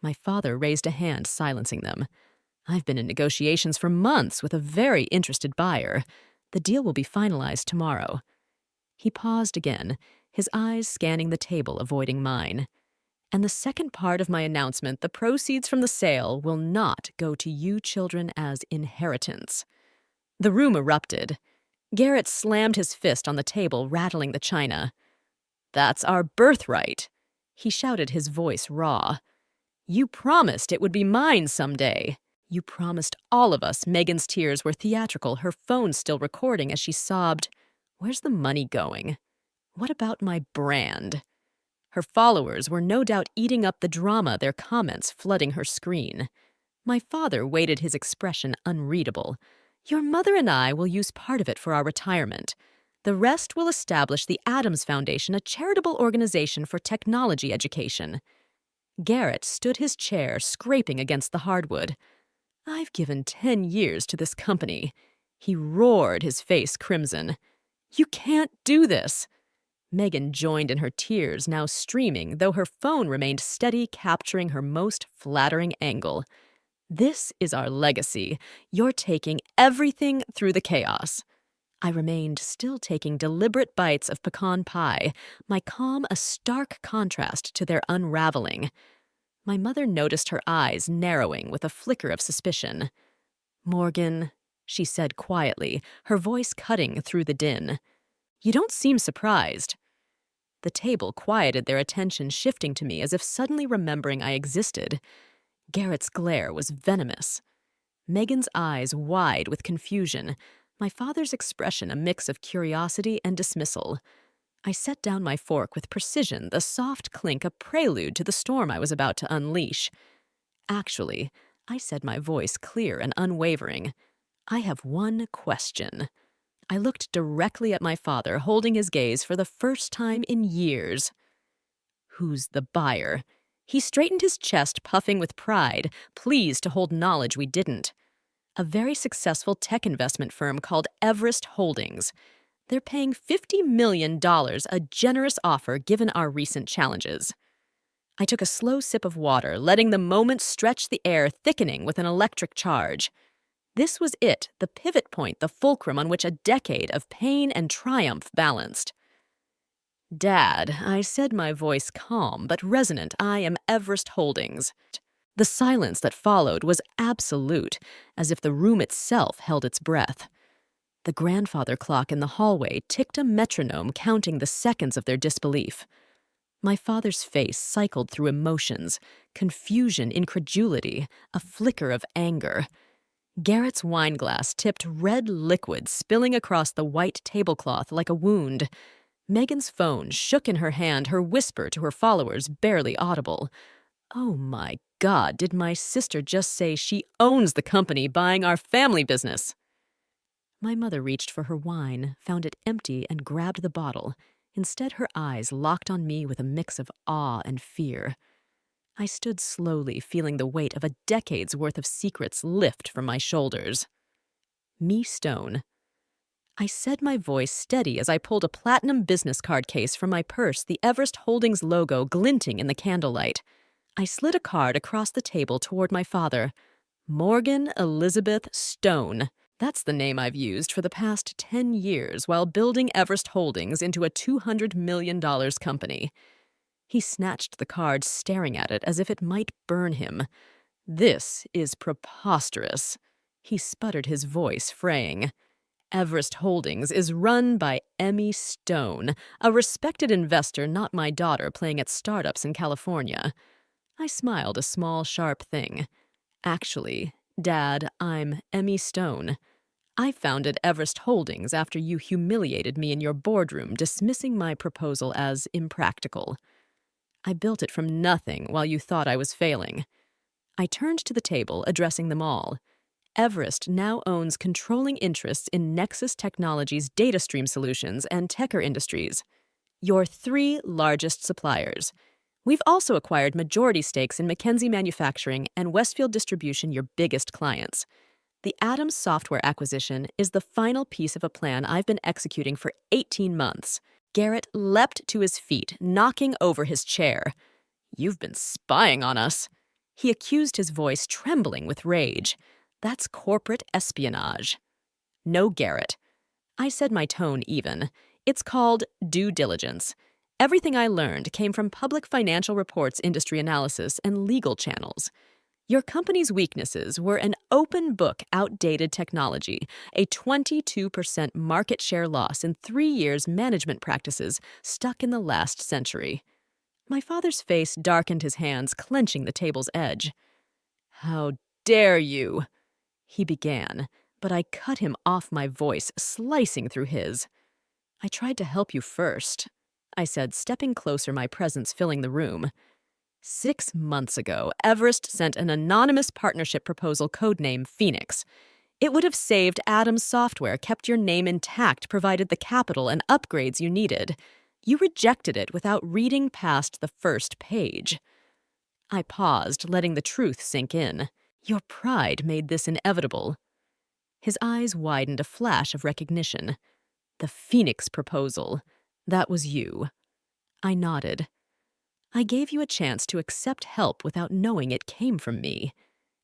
My father raised a hand, silencing them. I've been in negotiations for months with a very interested buyer. The deal will be finalized tomorrow. He paused again, his eyes scanning the table, avoiding mine. And the second part of my announcement, the proceeds from the sale will not go to you children as inheritance. The room erupted. Garrett slammed his fist on the table, rattling the china. That's our birthright, he shouted, his voice raw. You promised it would be mine someday. You promised all of us. Megan's tears were theatrical, her phone still recording as she sobbed. Where's the money going? What about my brand? Her followers were no doubt eating up the drama, their comments flooding her screen. My father weighted his expression unreadable. Your mother and I will use part of it for our retirement. The rest will establish the Adams Foundation, a charitable organization for technology education. Garrett stood his chair, scraping against the hardwood. I've given 10 years to this company. He roared, his face crimson. You can't do this. Megan joined in her tears, now streaming, though her phone remained steady, capturing her most flattering angle. This is our legacy. You're taking everything through the chaos. I remained, still taking deliberate bites of pecan pie, my calm a stark contrast to their unraveling. My mother noticed her eyes narrowing with a flicker of suspicion. Morgan, she said quietly, her voice cutting through the din. You don't seem surprised. The table quieted their attention, shifting to me as if suddenly remembering I existed. Garrett's glare was venomous. Megan's eyes wide with confusion, my father's expression a mix of curiosity and dismissal. I set down my fork with precision, the soft clink a prelude to the storm I was about to unleash. Actually, I said, my voice clear and unwavering, I have one question. I looked directly at my father, holding his gaze for the first time in years. Who's the buyer? He straightened his chest, puffing with pride, pleased to hold knowledge we didn't. A very successful tech investment firm called Everest Holdings. They're paying $50 million, a generous offer given our recent challenges. I took a slow sip of water, letting the moment stretch the air, thickening with an electric charge. This was it, the pivot point, the fulcrum on which a decade of pain and triumph balanced. Dad, I said, my voice calm but resonant, I am Everest Holdings. The silence that followed was absolute, as if the room itself held its breath. The grandfather clock in the hallway ticked a metronome, counting the seconds of their disbelief. My father's face cycled through emotions, confusion, incredulity, a flicker of anger. Garrett's wineglass tipped red liquid, spilling across the white tablecloth like a wound. Megan's phone shook in her hand, her whisper to her followers barely audible. Oh my God, did my sister just say she owns the company buying our family business? My mother reached for her wine, found it empty, and grabbed the bottle. Instead, her eyes locked on me with a mix of awe and fear. I stood slowly, feeling the weight of a decade's worth of secrets lift from my shoulders. Me Stone. I said, my voice steady as I pulled a platinum business card case from my purse, the Everest Holdings logo glinting in the candlelight. I slid a card across the table toward my father. Morgan Elizabeth Stone. That's the name I've used for the past 10 years while building Everest Holdings into a $200 million company. He snatched the card, staring at it as if it might burn him. This is preposterous. He sputtered, his voice fraying. Everest Holdings is run by Emmy Stone, a respected investor, not my daughter playing at startups in California. I smiled, a small, sharp thing. Actually, Dad, I'm Emmy Stone. I founded Everest Holdings after you humiliated me in your boardroom, dismissing my proposal as impractical. I built it from nothing while you thought I was failing. I turned to the table, addressing them all. Everest now owns controlling interests in Nexus Technologies' data stream solutions and Techer Industries, your three largest suppliers. We've also acquired majority stakes in McKinsey Manufacturing and Westfield Distribution, your biggest clients. The Adams software acquisition is the final piece of a plan I've been executing for 18 months. Garrett leapt to his feet, knocking over his chair. You've been spying on us. He accused, his voice trembling with rage. That's corporate espionage. No, Garrett. I said, my tone even. It's called due diligence. Everything I learned came from public financial reports, industry analysis, and legal channels. Your company's weaknesses were an open book, outdated technology, a 22% market share loss in 3 years management practices stuck in the last century. My father's face darkened, his hands clenching the table's edge. How dare you? He began, but I cut him off, my voice slicing through his. I tried to help you first, I said, stepping closer, my presence filling the room. 6 months ago, Everest sent an anonymous partnership proposal, codename Phoenix. It would have saved Adams Software, kept your name intact, provided the capital and upgrades you needed. You rejected it without reading past the first page. I paused, letting the truth sink in. Your pride made this inevitable. His eyes widened, a flash of recognition. The Phoenix proposal. That was you. I nodded. I gave you a chance to accept help without knowing it came from me.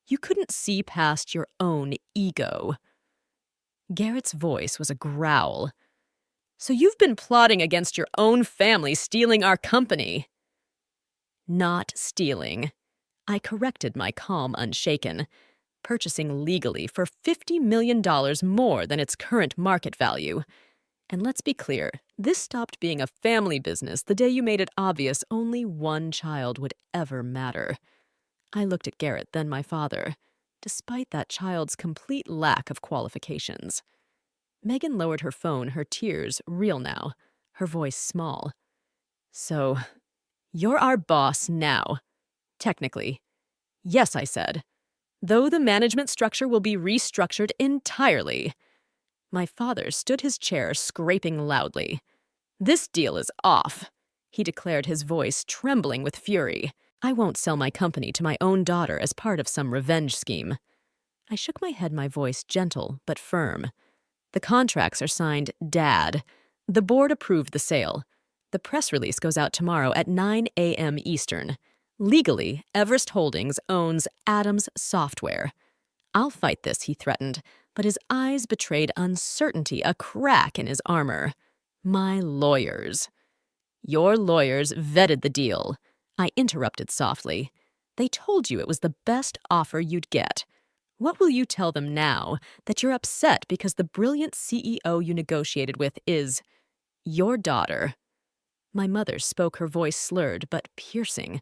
You couldn't see past your own ego. Garrett's voice was a growl. So you've been plotting against your own family, stealing our company. Not stealing. I corrected, my calm unshaken. Purchasing legally for $50 million more than its current market value. And let's be clear, this stopped being a family business the day you made it obvious only one child would ever matter. I looked at Garrett, then my father, despite that child's complete lack of qualifications. Megan lowered her phone, her tears real now, her voice small. So, you're our boss now. Technically. Yes, I said. Though the management structure will be restructured entirely. My father stood his chair, scraping loudly. This deal is off, he declared, his voice trembling with fury. I won't sell my company to my own daughter as part of some revenge scheme. I shook my head, my voice gentle but firm. The contracts are signed Dad. The board approved the sale. The press release goes out tomorrow at 9 a.m. Eastern. Legally, Everest Holdings owns Adams Software. I'll fight this, he threatened, but his eyes betrayed uncertainty, a crack in his armor. My lawyers. Your lawyers vetted the deal. I interrupted softly. They told you it was the best offer you'd get. What will you tell them now, that you're upset because the brilliant CEO you negotiated with is your daughter? My mother spoke, her voice slurred but piercing.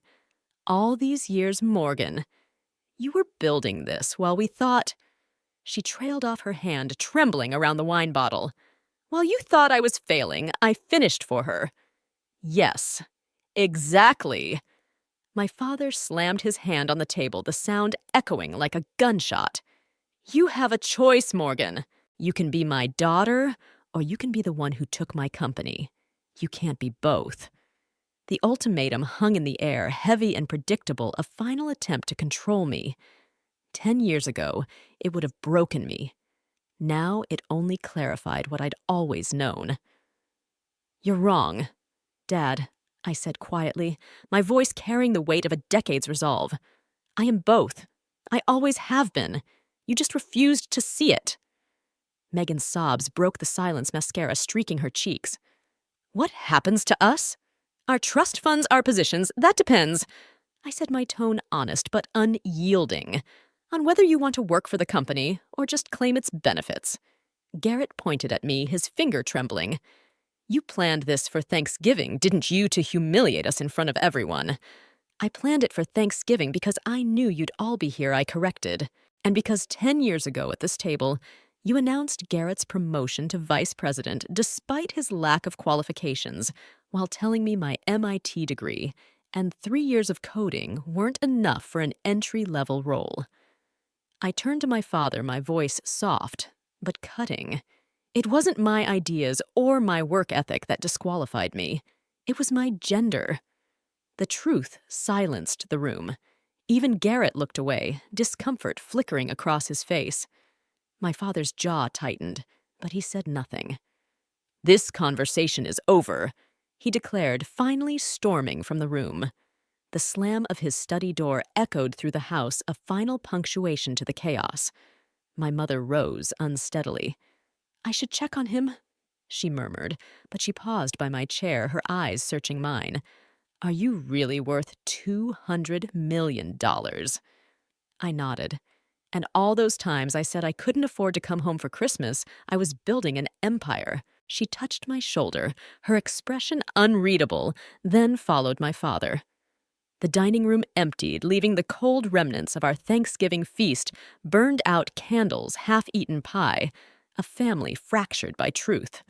All these years, Morgan. You were building this while we thought... She trailed off, her hand trembling around the wine bottle. While you thought I was failing, I finished for her. Yes, exactly. My father slammed his hand on the table, the sound echoing like a gunshot. You have a choice, Morgan. You can be my daughter, or you can be the one who took my company. You can't be both. The ultimatum hung in the air, heavy and predictable, a final attempt to control me. 10 years ago, it would have broken me. Now it only clarified what I'd always known. You're wrong, Dad, I said quietly, my voice carrying the weight of a decade's resolve. I am both. I always have been. You just refused to see it. Megan's sobs broke the silence, mascara streaking her cheeks. What happens to us? Our trust funds, our positions, that depends. I said, my tone honest but unyielding, on whether you want to work for the company or just claim its benefits. Garrett pointed at me, his finger trembling. You planned this for Thanksgiving, didn't you, to humiliate us in front of everyone? I planned it for Thanksgiving because I knew you'd all be here, I corrected. And because 10 years ago at this table, You announced Garrett's promotion to vice president despite his lack of qualifications, while telling me my MIT degree and 3 years of coding weren't enough for an entry-level role. I turned to my father, my voice soft, but cutting. It wasn't my ideas or my work ethic that disqualified me. It was my gender. The truth silenced the room. Even Garrett looked away, discomfort flickering across his face. My father's jaw tightened, but he said nothing. "This conversation is over," he declared, finally storming from the room. The slam of his study door echoed through the house, a final punctuation to the chaos. My mother rose unsteadily. "I should check on him," she murmured, but she paused by my chair, her eyes searching mine. "Are you really worth $200 million?" I nodded. And all those times I said I couldn't afford to come home for Christmas, I was building an empire. She touched my shoulder, her expression unreadable, then followed my father. The dining room emptied, leaving the cold remnants of our Thanksgiving feast, burned out candles, half-eaten pie, a family fractured by truth.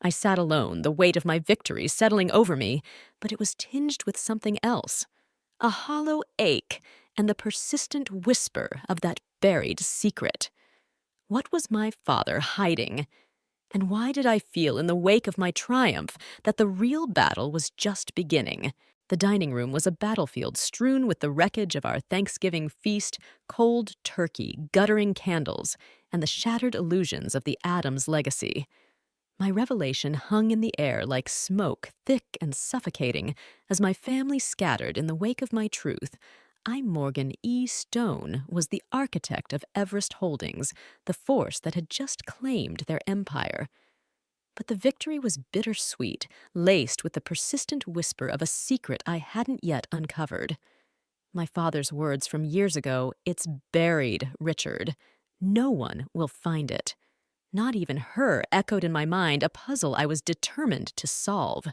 I sat alone, the weight of my victory settling over me, but it was tinged with something else. A hollow ache and the persistent whisper of that buried secret. What was my father hiding? And why did I feel in the wake of my triumph that the real battle was just beginning? The dining room was a battlefield strewn with the wreckage of our Thanksgiving feast, cold turkey, guttering candles, and the shattered illusions of the Addams legacy. My revelation hung in the air like smoke, thick and suffocating, as my family scattered in the wake of my truth. I, Morgan E. Stone, was the architect of Everest Holdings, the force that had just claimed their empire. But the victory was bittersweet, laced with the persistent whisper of a secret I hadn't yet uncovered. My father's words from years ago, "It's buried, Richard. No one will find it." Not even her, echoed in my mind, a puzzle I was determined to solve.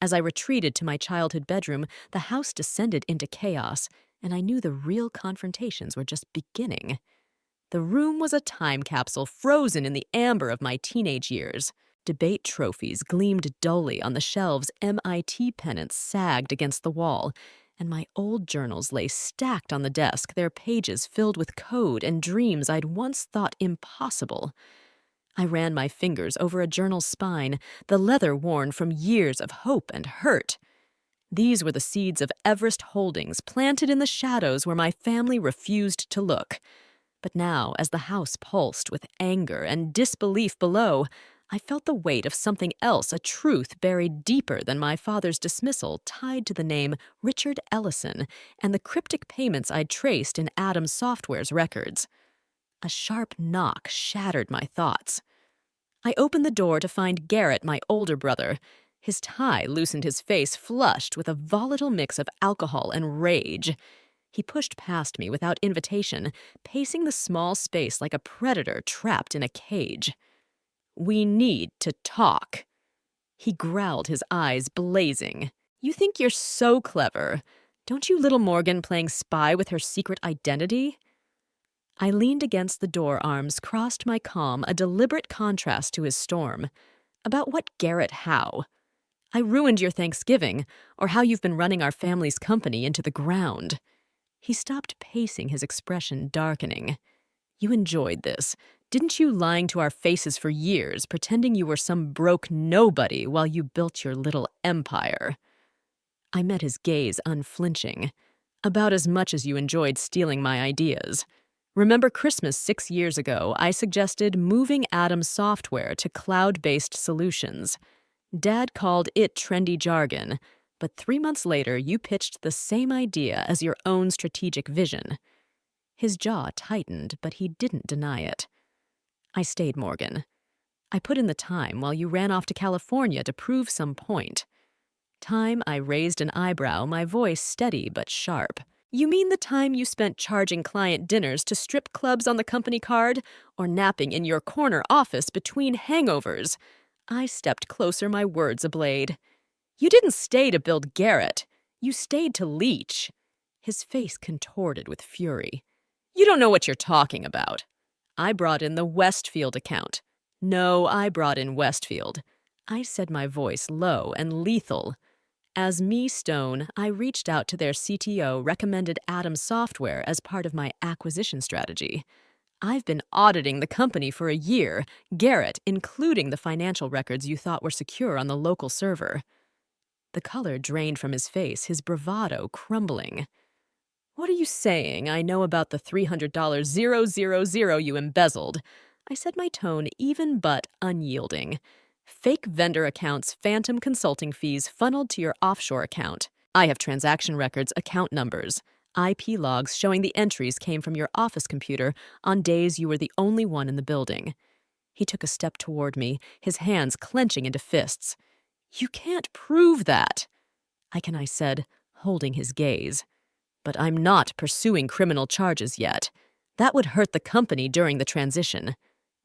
As I retreated to my childhood bedroom, the house descended into chaos, and I knew the real confrontations were just beginning. The room was a time capsule frozen in the amber of my teenage years. Debate trophies gleamed dully on the shelves, MIT pennants sagged against the wall, and my old journals lay stacked on the desk, their pages filled with code and dreams I'd once thought impossible. I ran my fingers over a journal's spine, the leather worn from years of hope and hurt. These were the seeds of Everest Holdings, planted in the shadows where my family refused to look. But now, as the house pulsed with anger and disbelief below, I felt the weight of something else, a truth buried deeper than my father's dismissal, tied to the name Richard Ellison and the cryptic payments I'd traced in Addams Software's records. A sharp knock shattered my thoughts. I opened the door to find Garrett, my older brother. His tie loosened his face, flushed with a volatile mix of alcohol and rage. He pushed past me without invitation, pacing the small space like a predator trapped in a cage. "We need to talk." He growled, his eyes blazing. "You think you're so clever. Don't you little Morgan playing spy with her secret identity?" I leaned against the door arms, crossed my calm, a deliberate contrast to his storm. "About what, Garrett? How? I ruined your Thanksgiving, or how you've been running our family's company into the ground." He stopped pacing, his expression darkening. "You enjoyed this, didn't you, lying to our faces for years, pretending you were some broke nobody while you built your little empire?" I met his gaze unflinching. "About as much as you enjoyed stealing my ideas. Remember Christmas 6 years ago, I suggested moving Addams Software to cloud-based solutions. Dad called it trendy jargon, but 3 months later you pitched the same idea as your own strategic vision." His jaw tightened, but he didn't deny it. "I stayed, Morgan. I put in the time while you ran off to California to prove some point." Time, I raised an eyebrow, my voice steady but sharp. "You mean the time you spent charging client dinners to strip clubs on the company card, or napping in your corner office between hangovers?" I stepped closer, my words ablade. "You didn't stay to build Garrett. You stayed to leech." His face contorted with fury. "You don't know what you're talking about." I brought in the Westfield account. No, I brought in Westfield. I said, my voice low and lethal. As me, Stone, I reached out to their CTO recommended Atom software as part of my acquisition strategy. I've been auditing the company for a year, Garrett, including the financial records you thought were secure on the local server. The color drained from his face, his bravado crumbling. What are you saying? I know about the $300,000 you embezzled. I said, my tone even but unyielding. Fake vendor accounts, phantom consulting fees funneled to your offshore account. I have transaction records, account numbers, IP logs showing the entries came from your office computer on days you were the only one in the building. He took a step toward me, his hands clenching into fists. You can't prove that, I said, holding his gaze. But I'm not pursuing criminal charges yet. That would hurt the company during the transition.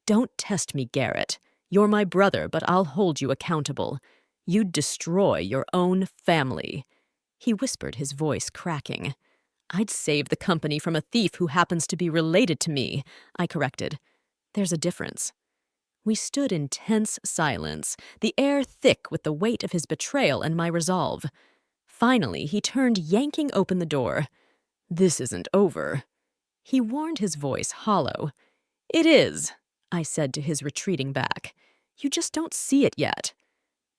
Don't test me, Garrett. You're my brother, but I'll hold you accountable. You'd destroy your own family. He whispered, his voice cracking. I'd save the company from a thief who happens to be related to me, I corrected. There's a difference. We stood in tense silence, the air thick with the weight of his betrayal and my resolve. Finally, he turned, yanking open the door. This isn't over. He warned, his voice hollow. It is, I said to his retreating back. You just don't see it yet.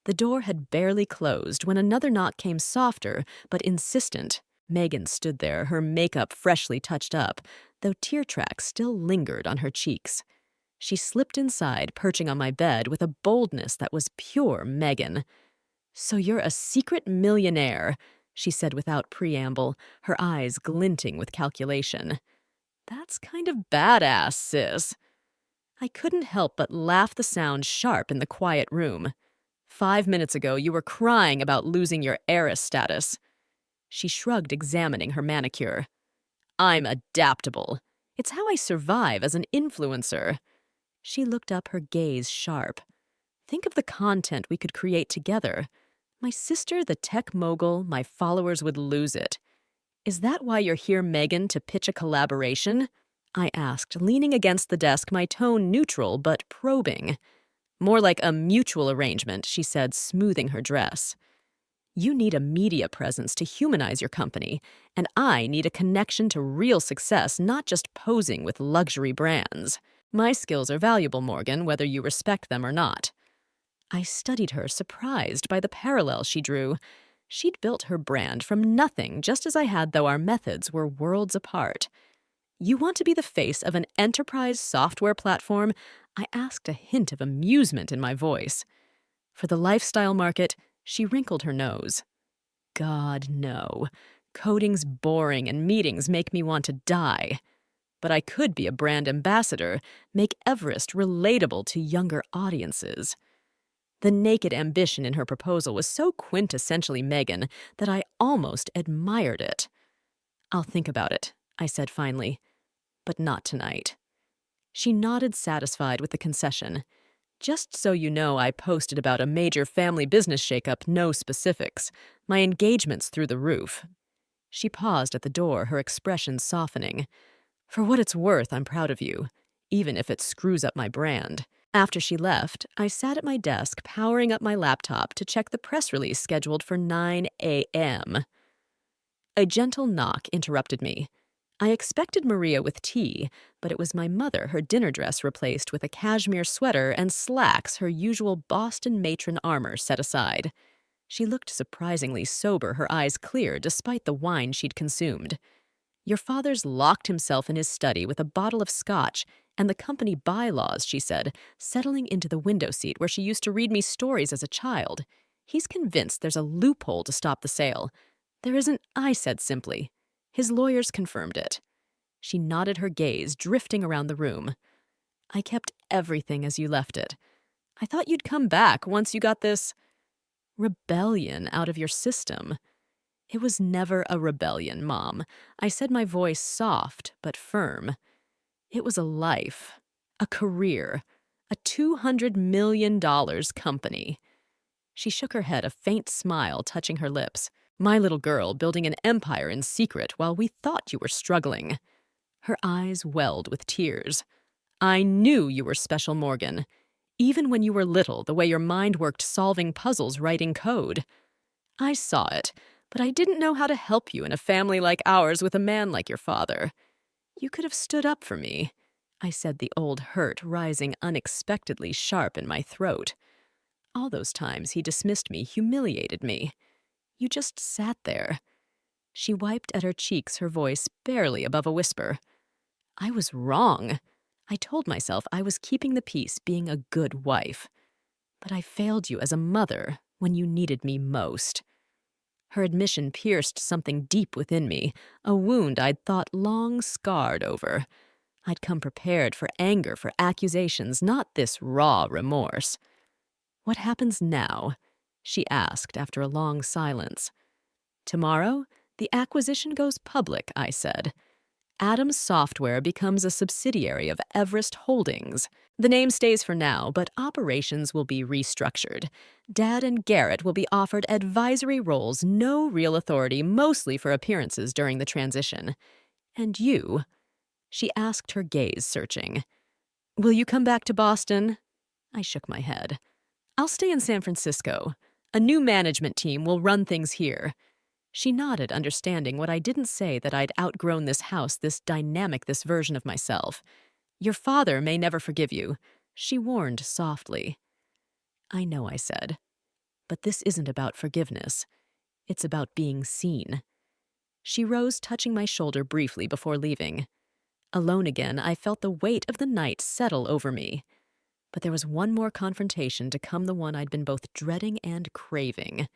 The door had barely closed when another knock came, softer but insistent. Megan stood there, her makeup freshly touched up, though tear tracks still lingered on her cheeks. She slipped inside, perching on my bed with a boldness that was pure Megan. So you're a secret millionaire, she said without preamble, her eyes glinting with calculation. That's kind of badass, sis. I couldn't help but laugh, the sound sharp in the quiet room. 5 minutes ago, you were crying about losing your heiress status. She shrugged, examining her manicure. I'm adaptable. It's how I survive as an influencer. She looked up, her gaze sharp. Think of the content we could create together. My sister, the tech mogul, my followers would lose it. Is that why you're here, Megan, to pitch a collaboration? I asked, leaning against the desk, my tone neutral but probing. More like a mutual arrangement, she said, smoothing her dress. You need a media presence to humanize your company, and I need a connection to real success, not just posing with luxury brands. My skills are valuable, Morgan, whether you respect them or not. I studied her, surprised by the parallel she drew. She'd built her brand from nothing, just as I had, though our methods were worlds apart. You want to be the face of an enterprise software platform? I asked, a hint of amusement in my voice. For the lifestyle market, she wrinkled her nose. God, no. Coding's boring and meetings make me want to die. But I could be a brand ambassador, make Everest relatable to younger audiences. The naked ambition in her proposal was so quintessentially Megan that I almost admired it. I'll think about it, I said finally, but not tonight. She nodded, satisfied with the concession. Just so you know, I posted about a major family business shakeup, no specifics. My engagement's through the roof. She paused at the door, her expression softening. For what it's worth, I'm proud of you, even if it screws up my brand. After she left, I sat at my desk, powering up my laptop to check the press release scheduled for 9 a.m. A gentle knock interrupted me. I expected Maria with tea, but it was my mother, her dinner dress replaced with a cashmere sweater and slacks, her usual Boston matron armor set aside. She looked surprisingly sober, her eyes clear despite the wine she'd consumed. Your father's locked himself in his study with a bottle of scotch and the company bylaws, she said, settling into the window seat where she used to read me stories as a child. He's convinced there's a loophole to stop the sale. There isn't, I said simply. His lawyers confirmed it. She nodded, her gaze drifting around the room. I kept everything as you left it. I thought you'd come back once you got this rebellion out of your system. It was never a rebellion, Mom. I said, my voice soft but firm. It was a life, a career, a $200 million company. She shook her head, a faint smile touching her lips. My little girl building an empire in secret while we thought you were struggling. Her eyes welled with tears. I knew you were special, Morgan. Even when you were little, the way your mind worked solving puzzles, writing code. I saw it, but I didn't know how to help you in a family like ours with a man like your father. You could have stood up for me, I said, the old hurt rising unexpectedly sharp in my throat. All those times he dismissed me, humiliated me. You just sat there. She wiped at her cheeks, her voice barely above a whisper. I was wrong. I told myself I was keeping the peace, being a good wife. But I failed you as a mother when you needed me most. Her admission pierced something deep within me, a wound I'd thought long scarred over. I'd come prepared for anger, for accusations, not this raw remorse. What happens now? She asked after a long silence. Tomorrow, the acquisition goes public, I said. Adams Software becomes a subsidiary of Everest Holdings. The name stays for now, but operations will be restructured. Dad and Garrett will be offered advisory roles, no real authority, mostly for appearances during the transition. And you? She asked, her gaze searching. Will you come back to Boston? I shook my head. I'll stay in San Francisco. A new management team will run things here. She nodded, understanding what I didn't say, that I'd outgrown this house, this dynamic, this version of myself. Your father may never forgive you, she warned softly. I know, I said. But this isn't about forgiveness. It's about being seen. She rose, touching my shoulder briefly before leaving. Alone again, I felt the weight of the night settle over me. But there was one more confrontation to come, the one I'd been both dreading and craving.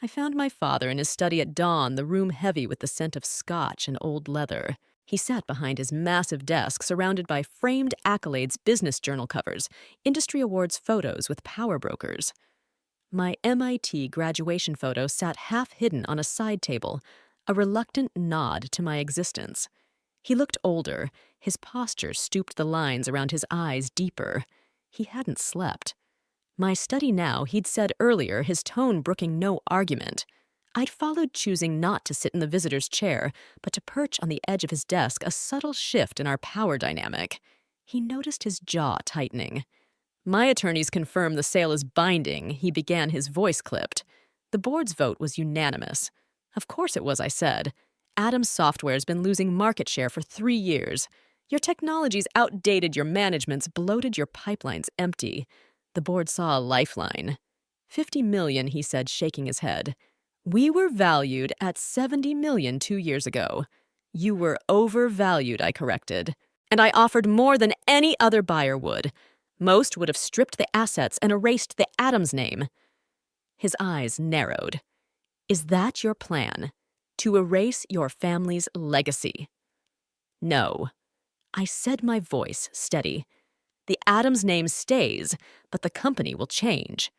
I found my father in his study at dawn, the room heavy with the scent of scotch and old leather. He sat behind his massive desk, surrounded by framed accolades, business journal covers, industry awards photos with power brokers. My MIT graduation photo sat half hidden on a side table, a reluctant nod to my existence. He looked older, his posture stooped, the lines around his eyes deeper. He hadn't slept. My study now, he'd said earlier, his tone brooking no argument. I'd followed, choosing not to sit in the visitor's chair, but to perch on the edge of his desk, a subtle shift in our power dynamic. He noticed his jaw tightening. My attorneys confirm the sale is binding, he began, his voice clipped. The board's vote was unanimous. Of course it was, I said. Adams Software's been losing market share for 3 years. Your technology's outdated, your management's bloated, your pipeline's empty. The board saw a lifeline. $50 million, he said, shaking his head. We were valued at $70 million 2 years ago. You were overvalued, I corrected. And I offered more than any other buyer would. Most would have stripped the assets and erased the Adams name. His eyes narrowed. Is that your plan? To erase your family's legacy? No. I said, my voice steady. The Adams name stays, but the company will change.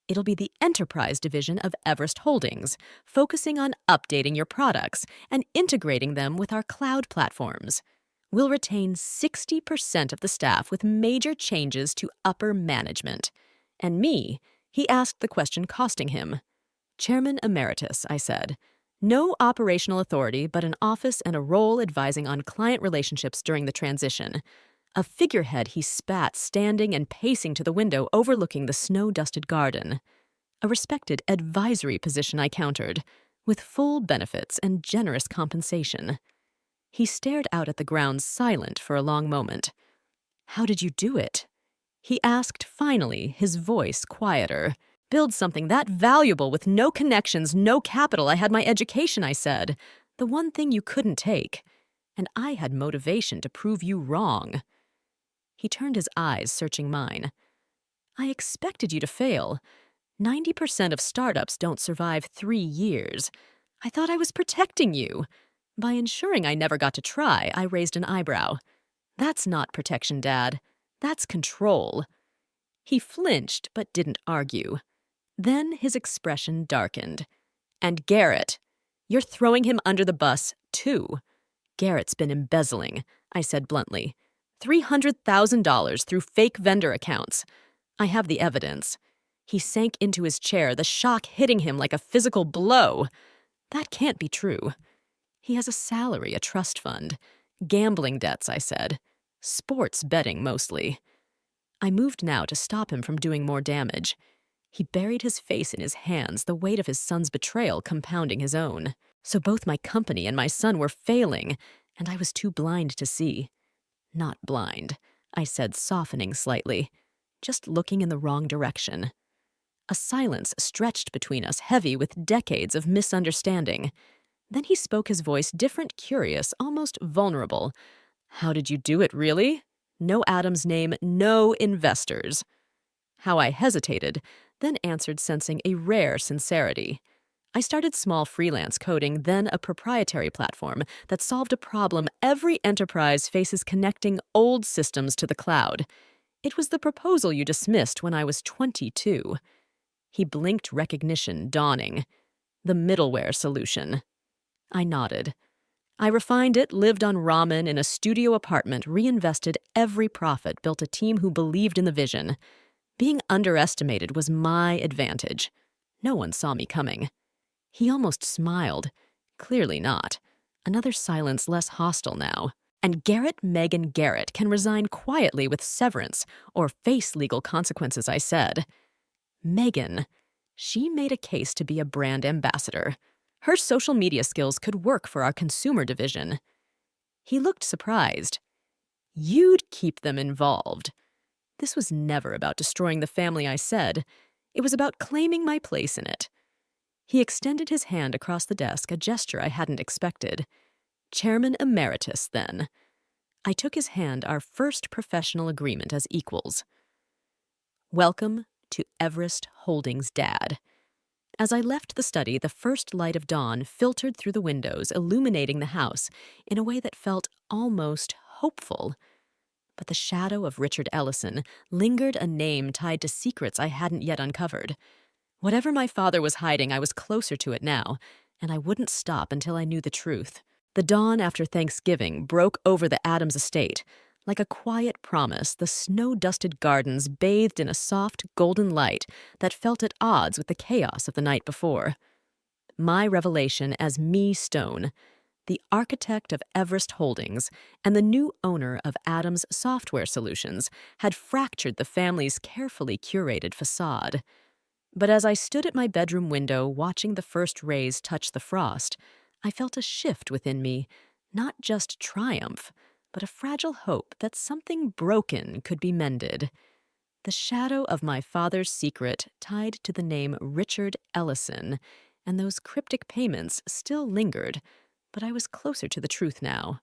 It'll be the enterprise division of Everest Holdings, focusing on updating your products and integrating them with our cloud platforms. We'll retain 60% of the staff with major changes to upper management. And me, he asked the question costing him. Chairman Emeritus, I said. No operational authority, but an office and a role advising on client relationships during the transition. A figurehead, he spat, standing and pacing to the window overlooking the snow-dusted garden. A respected advisory position, I countered, with full benefits and generous compensation. He stared out at the ground, silent for a long moment. How did you do it? He asked finally, his voice quieter. Build something that valuable with no connections, no capital. I had my education, I said. The one thing you couldn't take. And I had motivation to prove you wrong. He turned his eyes, searching mine. I expected you to fail. 90% of startups don't survive 3 years. I thought I was protecting you. By ensuring I never got to try, I raised an eyebrow. That's not protection, Dad. That's control. He flinched, but didn't argue. Then his expression darkened. And Garrett, you're throwing him under the bus, too. Garrett's been embezzling, I said bluntly. $300,000 through fake vendor accounts. I have the evidence. He sank into his chair, the shock hitting him like a physical blow. That can't be true. He has a salary, a trust fund. Gambling debts, I said. Sports betting, mostly. I moved now to stop him from doing more damage. He buried his face in his hands, the weight of his son's betrayal compounding his own. So both my company and my son were failing, and I was too blind to see. Not blind, I said, softening slightly, just looking in the wrong direction. A silence stretched between us, heavy with decades of misunderstanding. Then he spoke, his voice different, curious, almost vulnerable. How did you do it, really? No Adam's name, no investors. How I hesitated, then answered, sensing a rare sincerity. I started small freelance coding, then a proprietary platform that solved a problem every enterprise faces, connecting old systems to the cloud. It was the proposal you dismissed when I was 22. He blinked, recognition dawning. The middleware solution. I nodded. I refined it, lived on ramen in a studio apartment, reinvested every profit, built a team who believed in the vision. Being underestimated was my advantage. No one saw me coming. He almost smiled. Clearly not. Another silence less hostile now. And Megan Garrett can resign quietly with severance or face legal consequences, I said. Megan. She made a case to be a brand ambassador. Her social media skills could work for our consumer division. He looked surprised. You'd keep them involved. This was never about destroying the family, I said. It was about claiming my place in it. He extended his hand across the desk, a gesture I hadn't expected. Chairman Emeritus, then. I took his hand, our first professional agreement as equals. Welcome to Everest Holdings, Dad. As I left the study, the first light of dawn filtered through the windows, illuminating the house in a way that felt almost hopeful. But the shadow of Richard Ellison lingered, a name tied to secrets I hadn't yet uncovered. Whatever my father was hiding, I was closer to it now, and I wouldn't stop until I knew the truth. The dawn after Thanksgiving broke over the Adams estate. Like a quiet promise, the snow-dusted gardens bathed in a soft, golden light that felt at odds with the chaos of the night before. My revelation as Me Stone, the architect of Everest Holdings and the new owner of Adams Software Solutions, had fractured the family's carefully curated facade. But as I stood at my bedroom window watching the first rays touch the frost, I felt a shift within me, not just triumph, but a fragile hope that something broken could be mended. The shadow of my father's secret tied to the name Richard Ellison, and those cryptic payments still lingered, but I was closer to the truth now.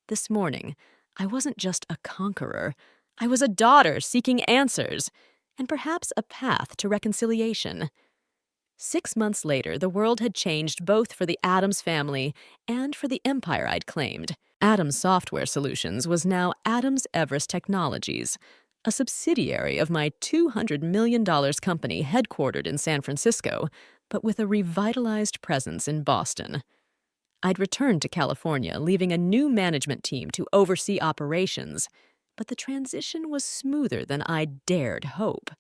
This morning, I wasn't just a conqueror. I was a daughter seeking answers, and perhaps a path to reconciliation. 6 months later, the world had changed both for the Adams family and for the empire I'd claimed. Adams Software Solutions was now Adams Everest Technologies, a subsidiary of my $200 million company headquartered in San Francisco, but with a revitalized presence in Boston. I'd returned to California, leaving a new management team to oversee operations, but the transition was smoother than I'd dared hope.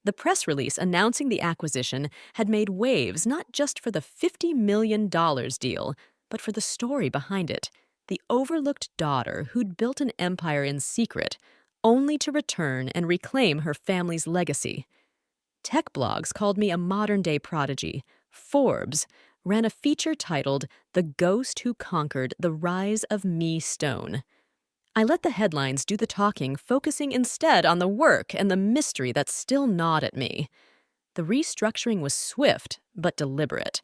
The press release announcing the acquisition had made waves not just for the $50 million deal, but for the story behind it, the overlooked daughter who'd built an empire in secret, only to return and reclaim her family's legacy. Tech blogs called me a modern-day prodigy. Forbes ran a feature titled "The Ghost Who Conquered the Rise of Me Stone." I let the headlines do the talking, focusing instead on the work and the mystery that still gnawed at me. The restructuring was swift but deliberate.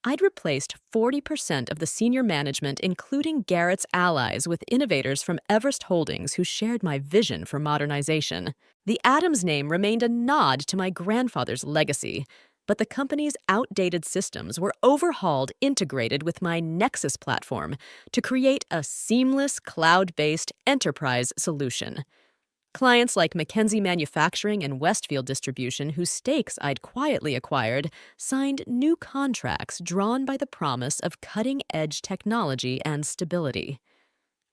I'd replaced 40% of the senior management, including Garrett's allies, with innovators from Everest Holdings who shared my vision for modernization. The Adams name remained a nod to my grandfather's legacy, but the company's outdated systems were overhauled, integrated with my Nexus platform to create a seamless, cloud-based enterprise solution. Clients like McKinsey Manufacturing and Westfield Distribution, whose stakes I'd quietly acquired, signed new contracts drawn by the promise of cutting-edge technology and stability.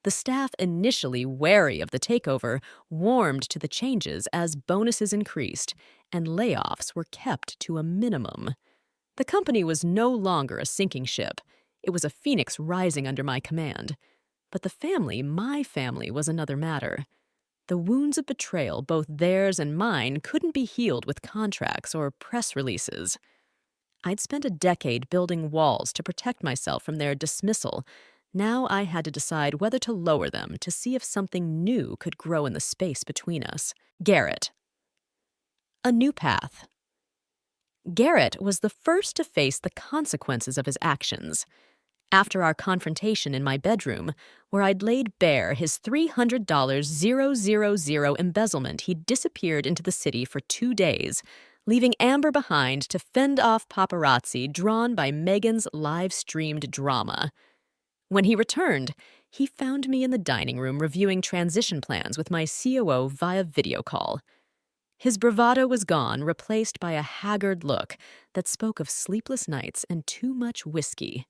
The staff, initially wary of the takeover, warmed to the changes as bonuses increased, and layoffs were kept to a minimum. The company was no longer a sinking ship. It was a phoenix rising under my command. But the family, my family, was another matter. The wounds of betrayal, both theirs and mine, couldn't be healed with contracts or press releases. I'd spent a decade building walls to protect myself from their dismissal. Now I had to decide whether to lower them to see if something new could grow in the space between us. Garrett. A new path. Garrett was the first to face the consequences of his actions. After our confrontation in my bedroom, where I'd laid bare his $300,000 embezzlement, he disappeared into the city for 2 days, leaving Amber behind to fend off paparazzi drawn by Megan's live-streamed drama. When he returned, he found me in the dining room reviewing transition plans with my COO via video call. His bravado was gone, replaced by a haggard look that spoke of sleepless nights and too much whiskey.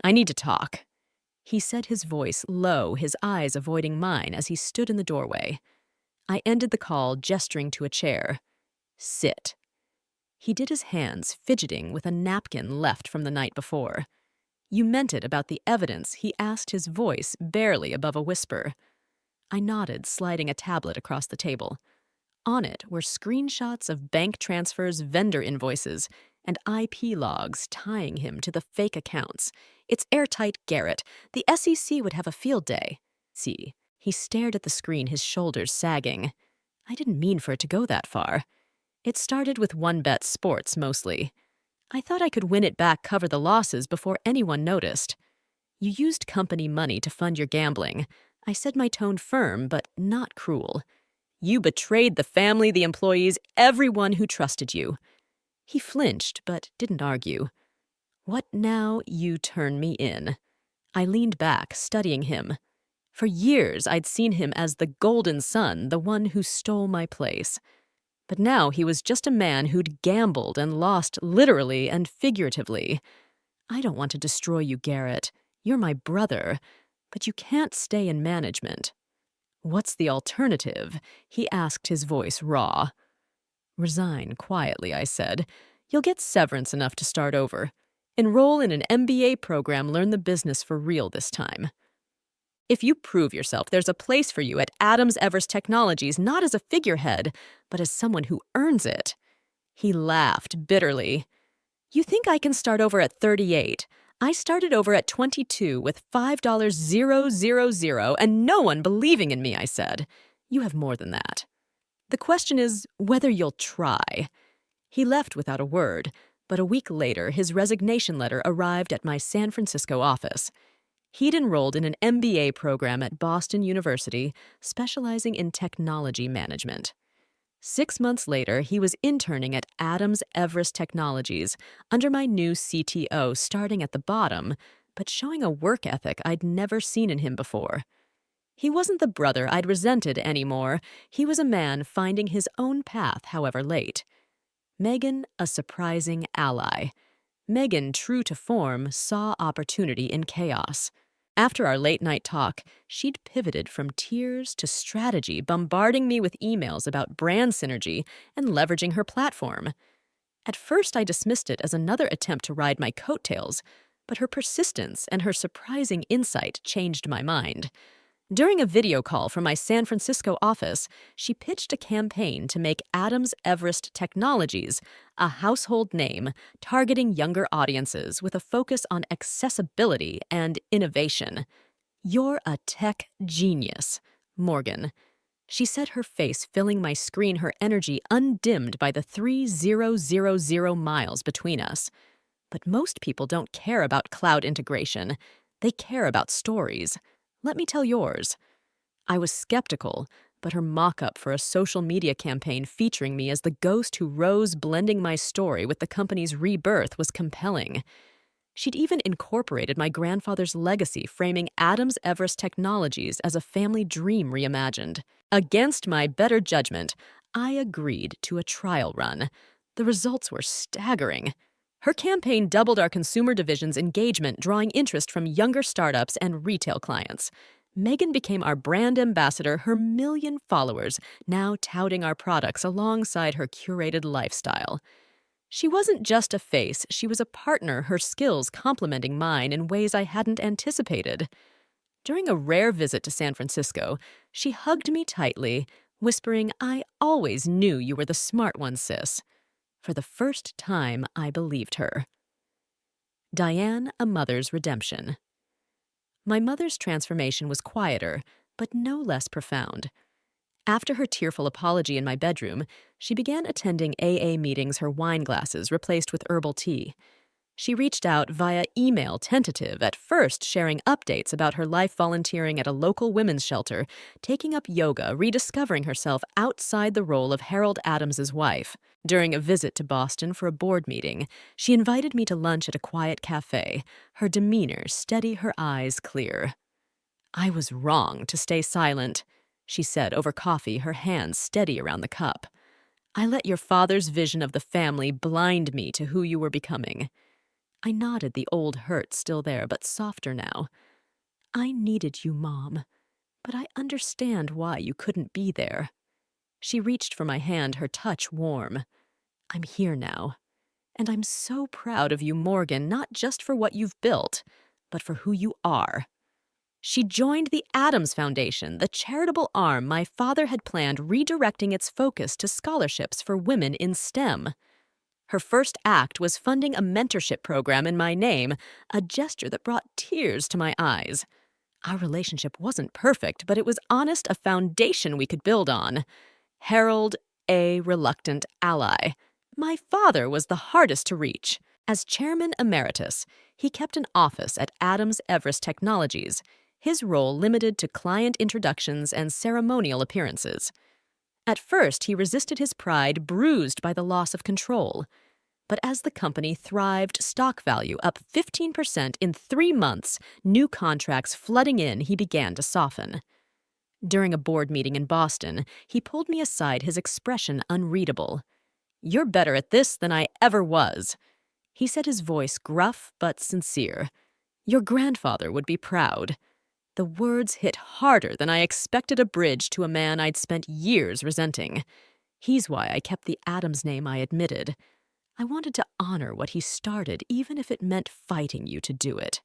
"I need to talk," he said, his voice low, his eyes avoiding mine as he stood in the doorway. I ended the call, gesturing to a chair. "Sit." He did his hands, fidgeting with a napkin left from the night before. "You meant it about the evidence?" he asked, his voice barely above a whisper. I nodded, sliding a tablet across the table. On it were screenshots of bank transfers, vendor invoices, and IP logs tying him to the fake accounts. "It's airtight, Garrett. The SEC would have a field day." See, he stared at the screen, his shoulders sagging. I didn't mean for it to go that far. It started with one-bet sports, mostly. I thought I could win it back, cover the losses before anyone noticed. "You used company money to fund your gambling." I said, my tone firm, but not cruel. "You betrayed the family, the employees, everyone who trusted you." He flinched, but didn't argue. "What now? You turn me in." I leaned back, studying him. For years, I'd seen him as the golden son, the one who stole my place. But now he was just a man who'd gambled and lost literally and figuratively. "I don't want to destroy you, Garrett. You're my brother. But you can't stay in management." "What's the alternative?" he asked, his voice raw. "Resign quietly," I said. "You'll get severance enough to start over. Enroll in an MBA program, learn the business for real this time. If you prove yourself, there's a place for you at Adams Everest Technologies, not as a figurehead, but as someone who earns it." He laughed bitterly. "You think I can start over at 38? I started over at 22 with $5,000 and no one believing in me," I said. "You have more than that. The question is whether you'll try." He left without a word, but a week later, his resignation letter arrived at my San Francisco office. He'd enrolled in an MBA program at Boston University, specializing in technology management. 6 months later, he was interning at Adams Everest Technologies under my new CTO, starting at the bottom, but showing a work ethic I'd never seen in him before. He wasn't the brother I'd resented anymore. He was a man finding his own path, however late. Megan, a surprising ally. Megan, true to form, saw opportunity in chaos. After our late-night talk, she'd pivoted from tears to strategy, bombarding me with emails about brand synergy and leveraging her platform. At first, I dismissed it as another attempt to ride my coattails, but her persistence and her surprising insight changed my mind. During a video call from my San Francisco office, she pitched a campaign to make Adams Everest Technologies a household name, targeting younger audiences with a focus on accessibility and innovation. "You're a tech genius, Morgan." She said, her face filling my screen, her energy undimmed by the 3,000 miles between us. But most people don't care about cloud integration. They care about stories. Let me tell yours. I was skeptical, but her mock-up for a social media campaign featuring me as the ghost who rose, blending my story with the company's rebirth, was compelling. She'd even incorporated my grandfather's legacy, framing Adams Everest Technologies as a family dream reimagined. Against my better judgment, I agreed to a trial run. The results were staggering. Her campaign doubled our consumer division's engagement, drawing interest from younger startups and retail clients. Megan became our brand ambassador, her 1 million followers now touting our products alongside her curated lifestyle. She wasn't just a face, she was a partner, her skills complementing mine in ways I hadn't anticipated. During a rare visit to San Francisco, she hugged me tightly, whispering, "I always knew you were the smart one, sis." For the first time, I believed her. Diane, a mother's redemption. My mother's transformation was quieter, but no less profound. After her tearful apology in my bedroom, she began attending AA meetings, her wine glasses replaced with herbal tea. She reached out via email, tentative, at first sharing updates about her life volunteering at a local women's shelter, taking up yoga, rediscovering herself outside the role of Harold Adams's wife. During a visit to Boston for a board meeting, she invited me to lunch at a quiet cafe, her demeanor steady, her eyes clear. "I was wrong to stay silent," she said over coffee, her hands steady around the cup. "I let your father's vision of the family blind me to who you were becoming." I nodded, the old hurt still there, but softer now. "I needed you, Mom, but I understand why you couldn't be there." She reached for my hand, her touch warm. "I'm here now, and I'm so proud of you, Morgan, not just for what you've built, but for who you are." She joined the Adams Foundation, the charitable arm my father had planned, redirecting its focus to scholarships for women in STEM. Her first act was funding a mentorship program in my name, a gesture that brought tears to my eyes. Our relationship wasn't perfect, but it was honest, a foundation we could build on. Harold, a reluctant ally. My father was the hardest to reach. As chairman emeritus, he kept an office at Adams Everest Technologies, his role limited to client introductions and ceremonial appearances. At first, he resisted his pride, bruised by the loss of control. But as the company thrived, stock value up 15% in 3 months, new contracts flooding in, he began to soften. During a board meeting in Boston, he pulled me aside, his expression unreadable. "You're better at this than I ever was." He said, his voice gruff but sincere. "Your grandfather would be proud." The words hit harder than I expected, a bridge to a man I'd spent years resenting. He's why I kept the Adams name, I admitted. I wanted to honor what he started, even if it meant fighting you to do it.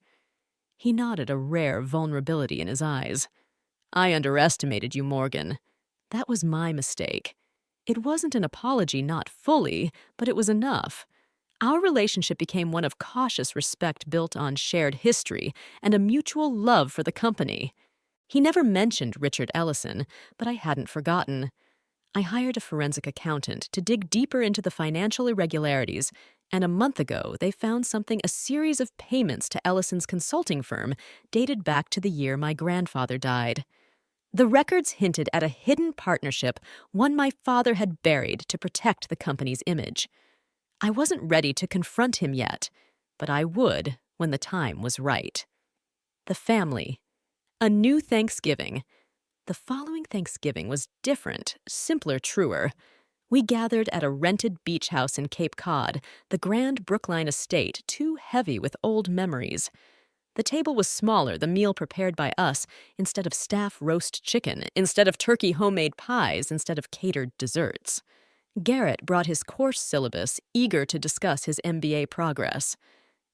He nodded, a rare vulnerability in his eyes. "I underestimated you, Morgan. That was my mistake. It wasn't an apology, not fully, but it was enough. Our relationship became one of cautious respect built on shared history and a mutual love for the company." He never mentioned Richard Ellison, but I hadn't forgotten. I hired a forensic accountant to dig deeper into the financial irregularities, and a month ago they found something, a series of payments to Ellison's consulting firm dated back to the year my grandfather died. The records hinted at a hidden partnership, one my father had buried to protect the company's image. I wasn't ready to confront him yet, but I would when the time was right. The family. A new Thanksgiving. The following Thanksgiving was different, simpler, truer. We gathered at a rented beach house in Cape Cod, the grand Brookline estate, too heavy with old memories. The table was smaller, the meal prepared by us, instead of staff roast chicken, instead of turkey homemade pies, instead of catered desserts. Garrett brought his course syllabus, eager to discuss his MBA progress.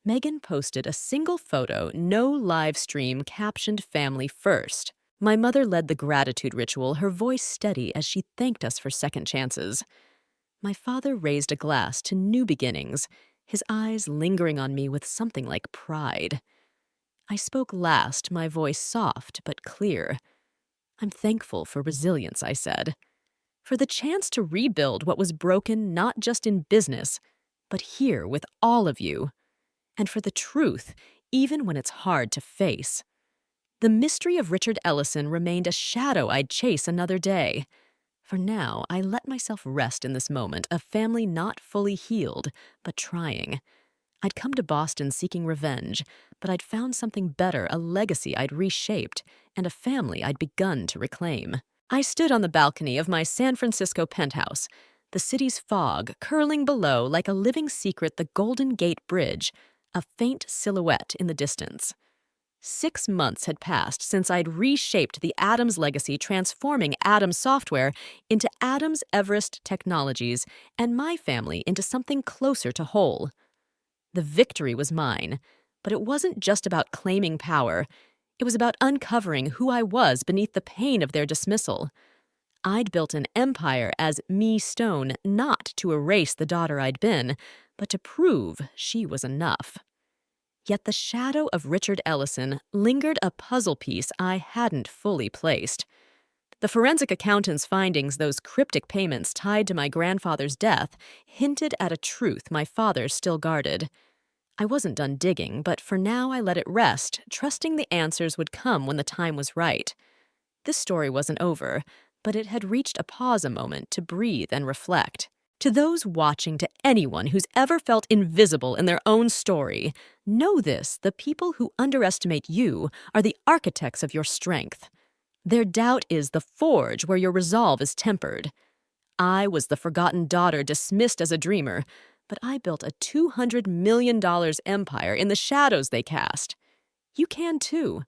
Megan posted a single photo, no live stream, captioned "Family First." My mother led the gratitude ritual, her voice steady as she thanked us for second chances. My father raised a glass to new beginnings, his eyes lingering on me with something like pride. I spoke last, my voice soft but clear. "I'm thankful for resilience," I said. "For the chance to rebuild what was broken, not just in business, but here with all of you. And for the truth, even when it's hard to face." The mystery of Richard Ellison remained a shadow I'd chase another day. For now, I let myself rest in this moment, a family not fully healed, but trying. I'd come to Boston seeking revenge, but I'd found something better, a legacy I'd reshaped, and a family I'd begun to reclaim. I stood on the balcony of my San Francisco penthouse, the city's fog curling below like a living secret, the Golden Gate Bridge, a faint silhouette in the distance. 6 months had passed since I'd reshaped the Adams legacy, transforming Adams Software into Adams Everest Technologies and my family into something closer to whole. The victory was mine, but it wasn't just about claiming power. It was about uncovering who I was beneath the pain of their dismissal. I'd built an empire as me Stone, not to erase the daughter I'd been, but to prove she was enough. Yet the shadow of Richard Ellison lingered, a puzzle piece I hadn't fully placed. The forensic accountant's findings, those cryptic payments tied to my grandfather's death, hinted at a truth my father still guarded. I wasn't done digging, but for now I let it rest, trusting the answers would come when the time was right. This story wasn't over, but it had reached a pause, a moment to breathe and reflect. To those watching, to anyone who's ever felt invisible in their own story, know this: the people who underestimate you are the architects of your strength. Their doubt is the forge where your resolve is tempered. I was the forgotten daughter dismissed as a dreamer, but I built a $200 million empire in the shadows they cast. You can too.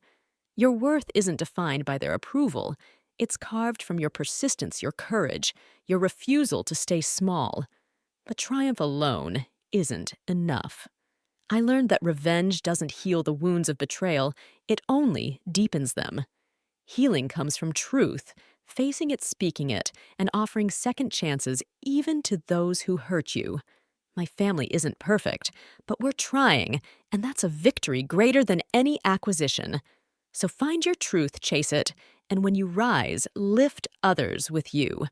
Your worth isn't defined by their approval. It's carved from your persistence, your courage, your refusal to stay small. But triumph alone isn't enough. I learned that revenge doesn't heal the wounds of betrayal, it only deepens them. Healing comes from truth, facing it, speaking it, and offering second chances even to those who hurt you. My family isn't perfect, but we're trying, and that's a victory greater than any acquisition. So find your truth, chase it, and when you rise, lift others with you.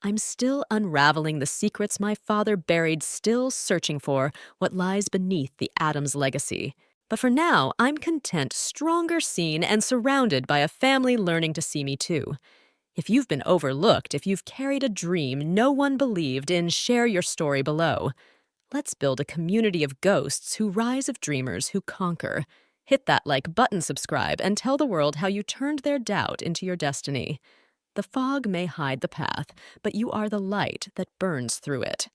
I'm still unraveling the secrets my father buried, still searching for what lies beneath the Adams legacy. But for now, I'm content, stronger seen, and surrounded by a family learning to see me too. If you've been overlooked, if you've carried a dream no one believed in, share your story below. Let's build a community of ghosts who rise, of dreamers who conquer. Hit that like button, subscribe, and tell the world how you turned their doubt into your destiny. The fog may hide the path, but you are the light that burns through it.